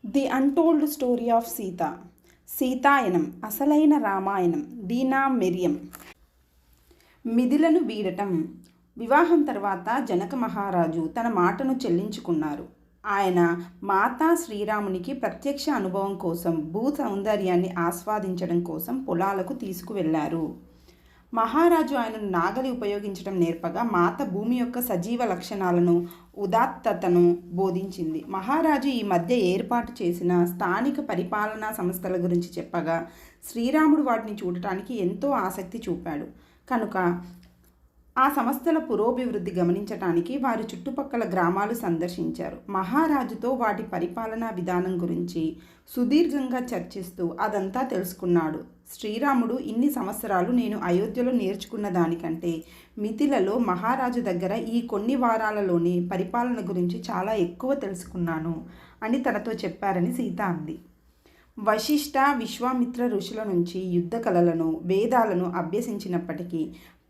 The untold story of Sita. Sitayanam అసలైన Ramayanam. డీనా Merriam. మిథిలను వీడటం. వివాహం తర్వాత జనక మహారాజు తన మాటను చెల్లించుకున్నారు. ఆయన మాతా శ్రీరామునికి ప్రత్యక్ష అనుభవం కోసం భూ సౌందర్యాన్ని ఆస్వాదించడం కోసం పొలాలకు తీసుకువెళ్లారు. మహారాజు ఆయనను నాగలి ఉపయోగించడం నేర్పగా మాత భూమి యొక్క సజీవ లక్షణాలను, ఉదాత్తతను బోధించింది. మహారాజు ఈ మధ్య ఏర్పాటు చేసిన స్థానిక పరిపాలనా సంస్థల గురించి చెప్పగా శ్రీరాముడు వాటిని చూడటానికి ఎంతో ఆసక్తి చూపాడు. కనుక ఆ సంస్థల పురోభివృద్ధి గమనించటానికి వారి చుట్టుపక్కల గ్రామాలు సందర్శించారు. మహారాజుతో వాటి పరిపాలనా విధానం గురించి సుదీర్ఘంగా చర్చిస్తూ అదంతా తెలుసుకున్నాడు. శ్రీరాముడు ఇన్ని సంవత్సరాలు నేను అయోధ్యలో నేర్చుకున్న దానికంటే మిథిలలో మహారాజు దగ్గర ఈ కొన్ని వారాలలోనే పరిపాలన గురించి చాలా ఎక్కువ తెలుసుకున్నాను అని తనతో చెప్పారని సీత అంది. వశిష్ఠ, విశ్వామిత్ర ఋషుల నుంచి యుద్ధ కళలను, వేదాలను అభ్యసించినప్పటికీ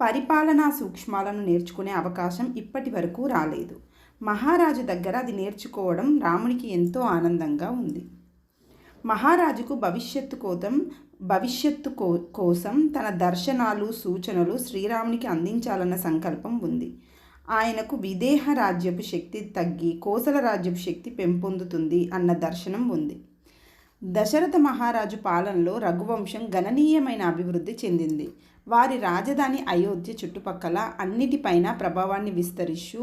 పరిపాలనా సూక్ష్మాలను నేర్చుకునే అవకాశం ఇప్పటి వరకు రాలేదు. మహారాజు దగ్గర అది నేర్చుకోవడం రామునికి ఎంతో ఆనందంగా ఉంది. మహారాజుకు భవిష్యత్తు కోసం తన దర్శనాలు, సూచనలు శ్రీరామునికి అందించాలన్న సంకల్పం ఉంది. ఆయనకు విదేహ రాజ్యపు శక్తి తగ్గి కోసల రాజ్యపు శక్తి పెంపొందుతుంది అన్న దర్శనం ఉంది. దశరథ మహారాజు పాలనలో రఘువంశం గణనీయమైన అభివృద్ధి చెందింది. వారి రాజధాని అయోధ్య చుట్టుపక్కల అన్నిటిపైన ప్రభావాన్ని విస్తరిస్తూ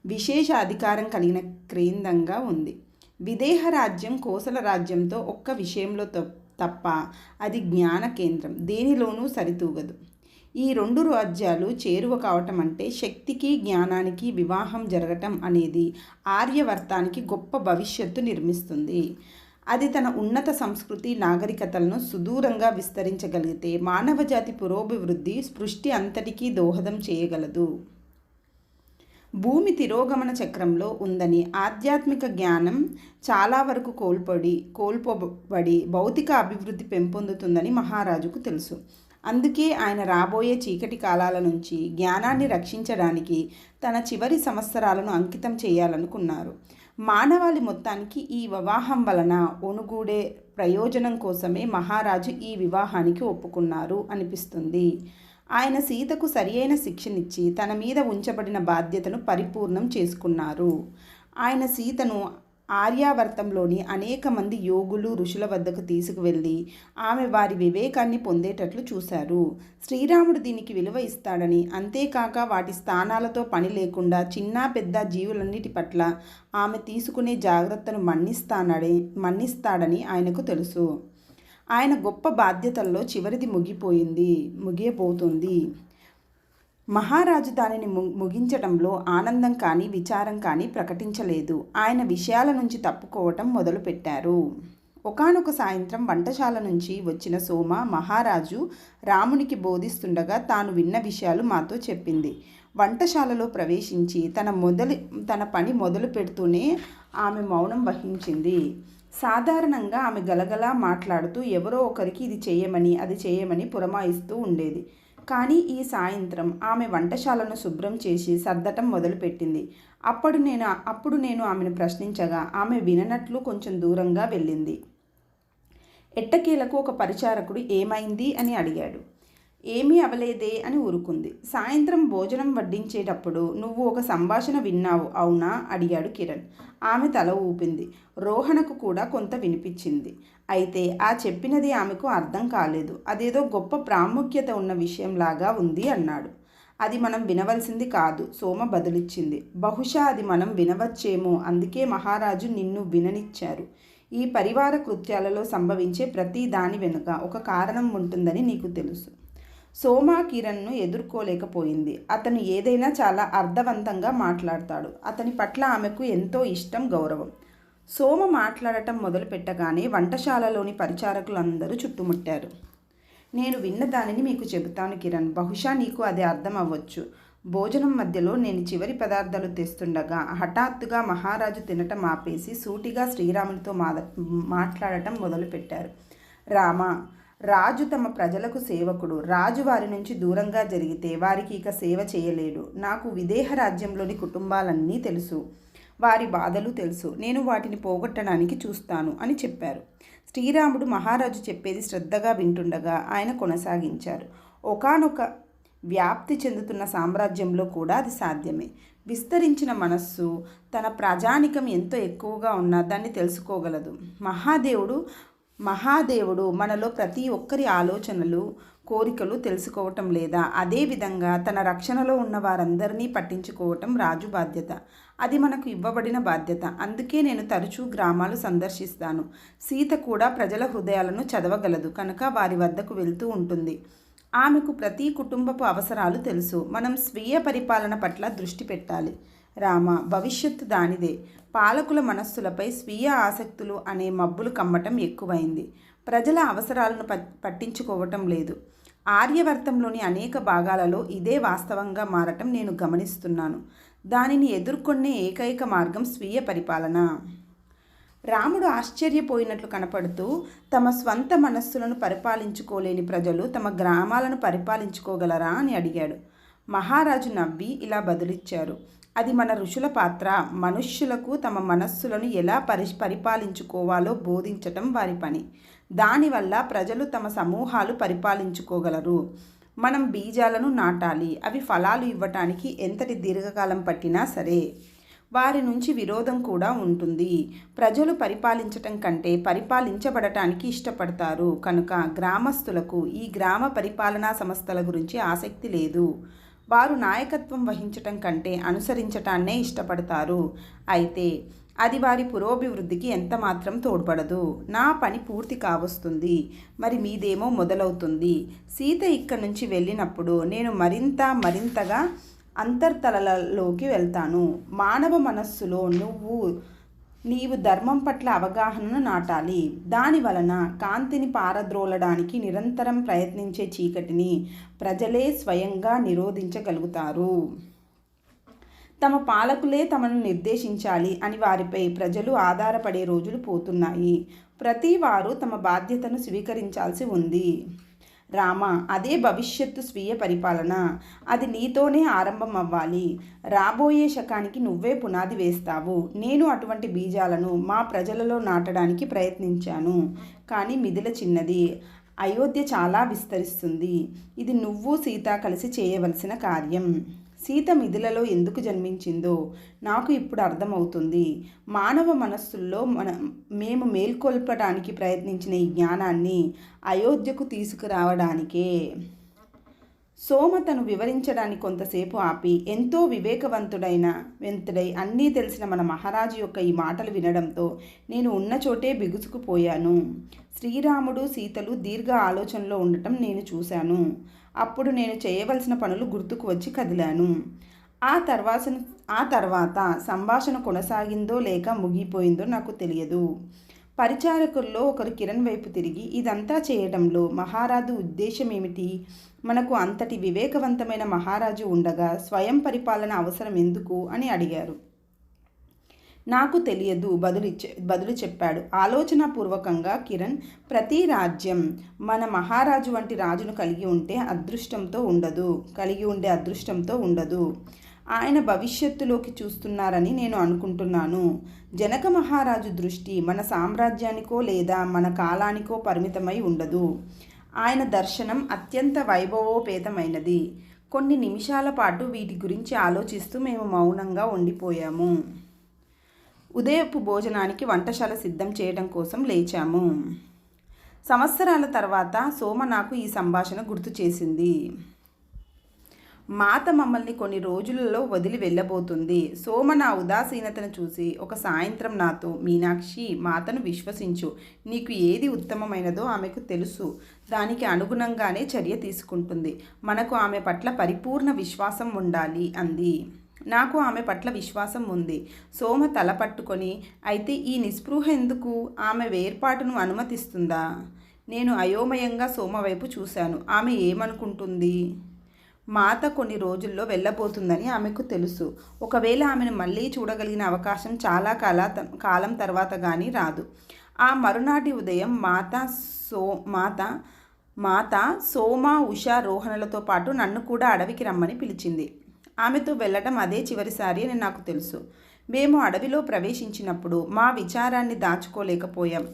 విశేష అధికారం కలిగిన కేంద్రంగా ఉంది. విదేహ రాజ్యం కోసల రాజ్యంతో ఒక్క విషయంలో తప్ప అది జ్ఞాన కేంద్రం, దేనిలోనూ సరితూగదు. ఈ రెండు రాజ్యాలు చేరువ కావటం అంటే శక్తికి, జ్ఞానానికి వివాహం జరగటం అనేది ఆర్యవర్తానికి గొప్ప భవిష్యత్తు నిర్మిస్తుంది. అది తన ఉన్నత సంస్కృతి, నాగరికతలను సుదూరంగా విస్తరించగలిగితే మానవజాతి పురోభివృద్ధి, స్పృష్టి అంతటికీ దోహదం చేయగలదు. భూమి తిరోగమన చక్రంలో ఉందని, ఆధ్యాత్మిక జ్ఞానం చాలా వరకు కోల్పోబడి భౌతిక అభివృద్ధి పెంపొందుతుందని మహారాజుకు తెలుసు. అందుకే ఆయన రాబోయే చీకటి కాలాల నుంచి జ్ఞానాన్ని రక్షించడానికి తన చివరి సంవత్సరాలను అంకితం చేయాలనుకున్నారు. మానవాళి మొత్తానికి ఈ వివాహం వలన ఒనుగూడే ప్రయోజనం కోసమే మహారాజు ఈ వివాహానికి ఒప్పుకున్నారు అనిపిస్తుంది. ఆయన సీతకు సరియైన శిక్షనిచ్చి తన మీద ఉంచబడిన బాధ్యతను పరిపూర్ణం చేసుకున్నారు. ఆయన సీతను ఆర్యావర్తంలోని అనేక మంది యోగులు, ఋషుల వద్దకు తీసుకువెళ్ళి ఆమె వారి వివేకాన్ని పొందేటట్లు చూశారు. శ్రీరాముడు దీనికి విలువ ఇస్తాడని, అంతేకాక వాటి స్థానాలతో పని లేకుండా చిన్న పెద్ద జీవులన్నిటి పట్ల ఆమె తీసుకునే జాగ్రత్తను మన్నిస్తాడని ఆయనకు తెలుసు. ఆయన గొప్ప బాధ్యతల్లో చివరిది ముగియబోతుంది. మహారాజు దానిని ముగించడంలో ఆనందం కానీ, విచారం కానీ ప్రకటించలేదు. ఆయన విషయాల నుంచి తప్పుకోవటం మొదలుపెట్టారు. ఒకానొక సాయంత్రం వంటశాల నుంచి వచ్చిన సోమ మహారాజు రామునికి బోధిస్తుండగా తాను విన్న విషయాలు మాతో చెప్పింది. వంటశాలలో ప్రవేశించి తన పని మొదలు పెడుతూనే ఆమె మౌనం వహించింది. సాధారణంగా ఆమె గలగలా మాట్లాడుతూ ఎవరో ఒకరికి ఇది చేయమని, అది చేయమని పురమాయిస్తూ ఉండేది. కానీ ఈ సాయంత్రం ఆమె వంటశాలను శుభ్రం చేసి సర్దటం మొదలుపెట్టింది. అప్పుడు నేను ఆమెను ప్రశ్నించగా ఆమె విననట్లు కొంచెం దూరంగా వెళ్ళింది. ఎట్టకేలకు ఒక పరిచారకుడు ఏమైంది అని అడిగాడు. ఏమీ అవలేదే అని ఊరుకుంది. సాయంత్రం భోజనం వడ్డించేటప్పుడు నువ్వు ఒక సంభాషణ విన్నావు అవునా అడిగాడు కిరణ్. ఆమె తల ఊపింది. రోహణకు కూడా కొంత వినిపించింది. అయితే ఆ చెప్పినది ఆమెకు అర్థం కాలేదు. అదేదో గొప్ప ప్రాముఖ్యత ఉన్న విషయంలాగా ఉంది అన్నాడు. అది మనం వినవలసింది కాదు, సోమ బదులిచ్చింది. బహుశా అది మనం వినవచ్చేమో, అందుకే మహారాజు నిన్ను విననిచ్చారు. ఈ పరివార కృత్యాలలో సంభవించే ప్రతి దాని వెనుక ఒక కారణం ఉంటుందని నీకు తెలుసు. సోమ కిరణ్ను ఎదుర్కోలేకపోయింది. అతను ఏదైనా చాలా అర్థవంతంగా మాట్లాడతాడు. అతని పట్ల ఆమెకు ఎంతో ఇష్టం, గౌరవం. సోమ మాట్లాడటం మొదలుపెట్టగానే వంటశాలలోని పరిచారకులందరూ చుట్టుముట్టారు. నేను విన్న దానిని మీకు చెబుతాను కిరణ్, బహుశా నీకు అది అర్థం అవ్వచ్చు. భోజనం మధ్యలో నేను చివరి పదార్థాలు తెస్తుండగా హఠాత్తుగా మహారాజు తినటం ఆపేసి సూటిగా శ్రీరామునితో మాట్లాడటం మొదలుపెట్టారు. రామా, రాజు తమ ప్రజలకు సేవకుడు. రాజు వారి నుంచి దూరంగా జరిగితే వారికి ఇక సేవ చేయలేడు. నాకు విదేహ రాజ్యంలోని కుటుంబాలన్నీ తెలుసు. వారి బాధలు తెలుసు. నేను వాటిని పోగొట్టడానికి చూస్తాను అని చెప్పారు. శ్రీరాముడు మహారాజు చెప్పేది శ్రద్ధగా వింటుండగా ఆయన కొనసాగించారు. ఒకానొక వ్యాప్తి చెందుతున్న సామ్రాజ్యంలో కూడా అది సాధ్యమే. విస్తరించిన మనస్సు తన ప్రజానికం ఎంతో ఎక్కువగా ఉన్నా దాన్ని తెలుసుకోగలదు. మహాదేవుడు మనలో ప్రతి ఒక్కరి ఆలోచనలు, కోరికలు తెలుసుకోవటం లేదా? అదేవిధంగా తన రక్షణలో ఉన్న వారందరినీ పట్టించుకోవటం రాజు బాధ్యత. అది మనకు ఇవ్వబడిన బాధ్యత. అందుకే నేను తరచూ గ్రామాలు సందర్శిస్తాను. సీత కూడా ప్రజల హృదయాలను చదవగలదు కనుక వారి వద్దకు వెళ్తూ ఉంటుంది. ఆమెకు ప్రతి కుటుంబపు అవసరాలు తెలుసు. మనం స్వీయ పరిపాలన పట్ల దృష్టి పెట్టాలి. రామ, భవిష్యత్తు దానిదే. పాలకుల మనస్సులపై స్వీయ ఆసక్తులు అనే మబ్బులు కమ్మటం ఎక్కువైంది. ప్రజల అవసరాలను పట్టించుకోవటం లేదు. ఆర్యవర్తంలోని అనేక భాగాలలో ఇదే వాస్తవంగా మారటం నేను గమనిస్తున్నాను. దానిని ఎదుర్కొనే ఏకైక మార్గం స్వీయ పరిపాలన. రాముడు ఆశ్చర్యపోయినట్లు కనపడుతూ, తమ స్వంత మనస్సులను పరిపాలించుకోలేని ప్రజలు తమ గ్రామాలను పరిపాలించుకోగలరా అని అడిగాడు. మహారాజు నవ్వి ఇలా బదులిచ్చారు. అది మన ఋషుల పాత్ర. మనుష్యులకు తమ మనస్సులను ఎలా పరిపాలించుకోవాలో బోధించటం వారి పని. దానివల్ల ప్రజలు తమ సమూహాలు పరిపాలించుకోగలరు. మనం బీజాలను నాటాలి. అవి ఫలాలు ఇవ్వటానికి ఎంతటి దీర్ఘకాలం పట్టినా సరే. వారి నుంచి విరోధం కూడా ఉంటుంది. ప్రజలు పరిపాలించటం కంటే పరిపాలించబడటానికి ఇష్టపడతారు. కనుక గ్రామస్తులకు ఈ గ్రామ పరిపాలనా సంస్థల గురించి ఆసక్తి లేదు. వారు నాయకత్వం వహించటం కంటే అనుసరించటాన్నే ఇష్టపడతారు. అయితే అది వారి పురోభివృద్ధికి ఎంతమాత్రం తోడ్పడదు. నా పని పూర్తి కావస్తుంది, మరి మీదేమో మొదలవుతుంది. సీత ఇక్కడి నుంచి వెళ్ళినప్పుడు నేను మరింతగా అంతర్తలలోకి వెళ్తాను. మానవ మనస్సులో నీవు ధర్మం పట్ల అవగాహనను నాటాలి. దాని వలన కాంతిని పారద్రోలడానికి నిరంతరం ప్రయత్నించే చీకటిని ప్రజలే స్వయంగా నిరోధించగలుగుతారు. తమ పాలకులే తమను నిర్దేశించాలి అని వారిపై ప్రజలు ఆధారపడే రోజులు పోతున్నాయి. ప్రతి వారు తమ బాధ్యతను స్వీకరించాల్సి ఉంది. రామ, అదే భవిష్యత్తు స్వీయ పరిపాలన. అది నీతోనే ఆరంభం అవ్వాలి. రాబోయే శకానికి నువ్వే పునాది వేస్తావు. నేను అటువంటి బీజాలను మా ప్రజలలో నాటడానికి ప్రయత్నించాను. కానీ మిథిల చిన్నది. అయోధ్య చాలా విస్తరిస్తుంది. ఇది నువ్వు సీత కలిసి చేయవలసిన కార్యం. సీత మిథిలలో ఎందుకు జన్మించిందో నాకు ఇప్పుడు అర్థమవుతుంది. మానవ మనస్సుల్లో మేము మేల్కొల్పడానికి ప్రయత్నించిన ఈ జ్ఞానాన్ని అయోధ్యకు తీసుకురావడానికే. సోమ తను వివరించడానికి కొంతసేపు ఆపి, ఎంతో వివేకవంతుడై అన్నీ తెలిసిన మన మహారాజు యొక్క ఈ మాటలు వినడంతో నేను ఉన్న చోటే బిగుసుకుపోయాను. శ్రీరాముడు సీతలు దీర్ఘ ఆలోచనలో ఉండటం నేను చూశాను. అప్పుడు నేను చేయవలసిన పనులు గుర్తుకు వచ్చి కదిలాను. ఆ తర్వాత సంభాషణ కొనసాగిందో లేక ముగిపోయిందో నాకు తెలియదు. పరిచారకుల్లో ఒకరు కిరణ్ వైపు తిరిగి, ఇదంతా చేయడంలో మహారాజు ఉద్దేశం ఏమిటి? మనకు అంతటి వివేకవంతమైన మహారాజు ఉండగా స్వయం పరిపాలన అవసరం ఎందుకు అని అడిగారు. నాకు తెలియదు బదులు చెప్పాడు ఆలోచనాపూర్వకంగా కిరణ్. ప్రతి రాజ్యం మన మహారాజు వంటి రాజును కలిగి ఉండే అదృష్టంతో ఉండదు. ఆయన భవిష్యత్తులోకి చూస్తున్నారని నేను అనుకుంటున్నాను. జనక మహారాజు దృష్టి మన సామ్రాజ్యానికో లేదా మన కాలానికో పరిమితమై ఉండదు. ఆయన దర్శనం అత్యంత వైభవోపేతమైనది. కొన్ని నిమిషాల పాటు వీటి గురించి ఆలోచిస్తూ మేము మౌనంగా ఉండిపోయాము. ఉదయపు భోజనానికి వంటశాల సిద్ధం చేయడం కోసం లేచాము. సంవత్సరాల తర్వాత సోమ నాకు ఈ సంభాషణ గుర్తు చేసింది. మాత మమ్మల్ని కొన్ని రోజులలో వదిలి వెళ్ళబోతుంది. సోమ నా ఉదాసీనతను చూసి ఒక సాయంత్రం నాతో, మీనాక్షి, మాతను విశ్వసించు. నీకు ఏది ఉత్తమమైనదో ఆమెకు తెలుసు. దానికి అనుగుణంగానే చర్య తీసుకుంటుంది. మనకు ఆమె పట్ల పరిపూర్ణ విశ్వాసం ఉండాలి అంది. నాకు ఆమె పట్ల విశ్వాసం ఉంది. సోమ తల పట్టుకొని, అయితే ఈ నిస్పృహ ఎందుకు? ఆమె వేర్పాటును అనుమతిస్తుందా? నేను అయోమయంగా సోమ వైపు చూశాను. ఆమె ఏమనుకుంటుంది? మాత కొన్ని రోజుల్లో వెళ్ళబోతుందని ఆమెకు తెలుసు. ఒకవేళ ఆమెను మళ్ళీ చూడగలిగిన అవకాశం చాలా కాలం తర్వాత కానీ రాదు. ఆ మరునాటి ఉదయం మాత సోమ, ఉష, రోహణలతో పాటు నన్ను కూడా అడవికి రమ్మని పిలిచింది. ఆమెతో వెళ్ళటం అదే చివరిసారి అని నాకు తెలుసు. మేము అడవిలో ప్రవేశించినప్పుడు మా విచారాన్ని దాచుకోలేకపోయాం.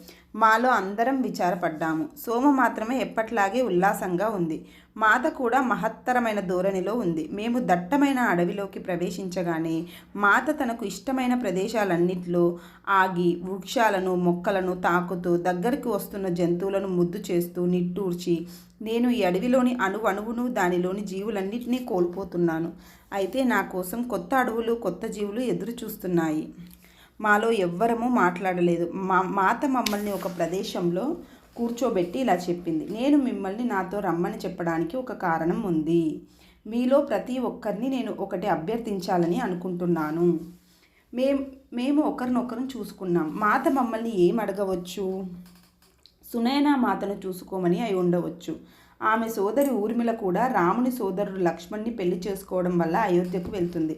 మాలో అందరం విచారపడ్డాము. సోమ మాత్రమే ఎప్పట్లాగే ఉల్లాసంగా ఉంది. మాత కూడా మహత్తరమైన ధోరణిలో ఉంది. మేము దట్టమైన అడవిలోకి ప్రవేశించగానే మాత తనకు ఇష్టమైన ప్రదేశాలన్నిట్లో ఆగి వృక్షాలను మొక్కలను తాకుతూ దగ్గరికి వస్తున్న జంతువులను ముద్దు చేస్తూ నిట్టూర్చి, నేను ఈ అడవిలోని అణువణువును దానిలోని జీవులన్నిటినీ కోల్పోతున్నాను. అయితే నా కోసం కొత్త అడవులు కొత్త జీవులు ఎదురు చూస్తున్నాయి. మాలో ఎవ్వరము మాట్లాడలేదు. మాత మమ్మల్ని ఒక ప్రదేశంలో కూర్చోబెట్టి ఇలా చెప్పింది. నేను మిమ్మల్ని నాతో రమ్మని చెప్పడానికి ఒక కారణం ఉంది. మీలో ప్రతి ఒక్కరిని నేను ఒకటి అభ్యర్థించాలని అనుకుంటున్నాను. మేము ఒకరినొకరు చూసుకున్నాం. మాత మమ్మల్ని ఏం అడగవచ్చు? సునయనా మాతను చూసుకోమని అయి ఉండవచ్చు. ఆమె సోదరి ఊర్మిళ కూడా రాముని సోదరుడు లక్ష్మణ్ని పెళ్లి చేసుకోవడం వల్ల అయోధ్యకు వెళ్తుంది.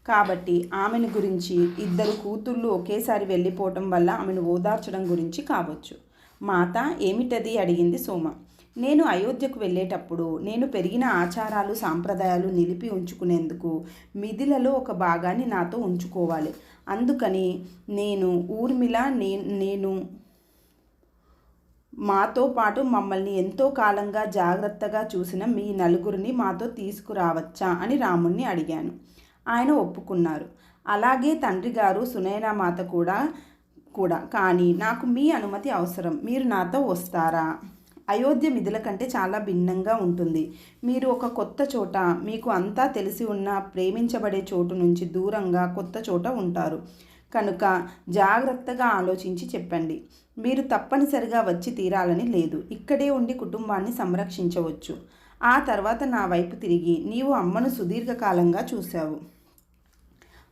కాబట్టి ఆమెను గురించి, ఇద్దరు కూతుళ్ళు ఒకేసారి వెళ్ళిపోవటం వల్ల ఆమెను ఓదార్చడం గురించి కావచ్చు. మాత ఏమిటది అడిగింది సోమ. నేను అయోధ్యకు వెళ్ళేటప్పుడు నేను పెరిగిన ఆచారాలు సాంప్రదాయాలు నిలిపి ఉంచుకునేందుకు మిథిలలో ఒక భాగాన్ని నాతో ఉంచుకోవాలి. అందుకని ఊర్మిళ నేను మాతో పాటు మమ్మల్ని ఎంతో కాలంగా జాగ్రత్తగా చూసిన మీ నలుగురిని మాతో తీసుకురావచ్చా అని రాముణ్ణి అడిగాను. ఆయన ఒప్పుకున్నారు. అలాగే తండ్రి గారు సునయనా మాత కూడా కానీ నాకు మీ అనుమతి అవసరం. మీరు నాతో వస్తారా? అయోధ్య మిథిల కంటే చాలా భిన్నంగా ఉంటుంది. మీరు ఒక కొత్త చోట, మీకు అంతా తెలిసి ఉన్న ప్రేమించబడే చోటు నుంచి దూరంగా కొత్త చోట ఉంటారు. కనుక జాగ్రత్తగా ఆలోచించి చెప్పండి. మీరు తప్పనిసరిగా వచ్చి తీరాలని లేదు. ఇక్కడే ఉండి కుటుంబాన్ని సంరక్షించవచ్చు. ఆ తర్వాత నా వైపు తిరిగి, నీవు అమ్మను సుదీర్ఘకాలంగా చూశావు.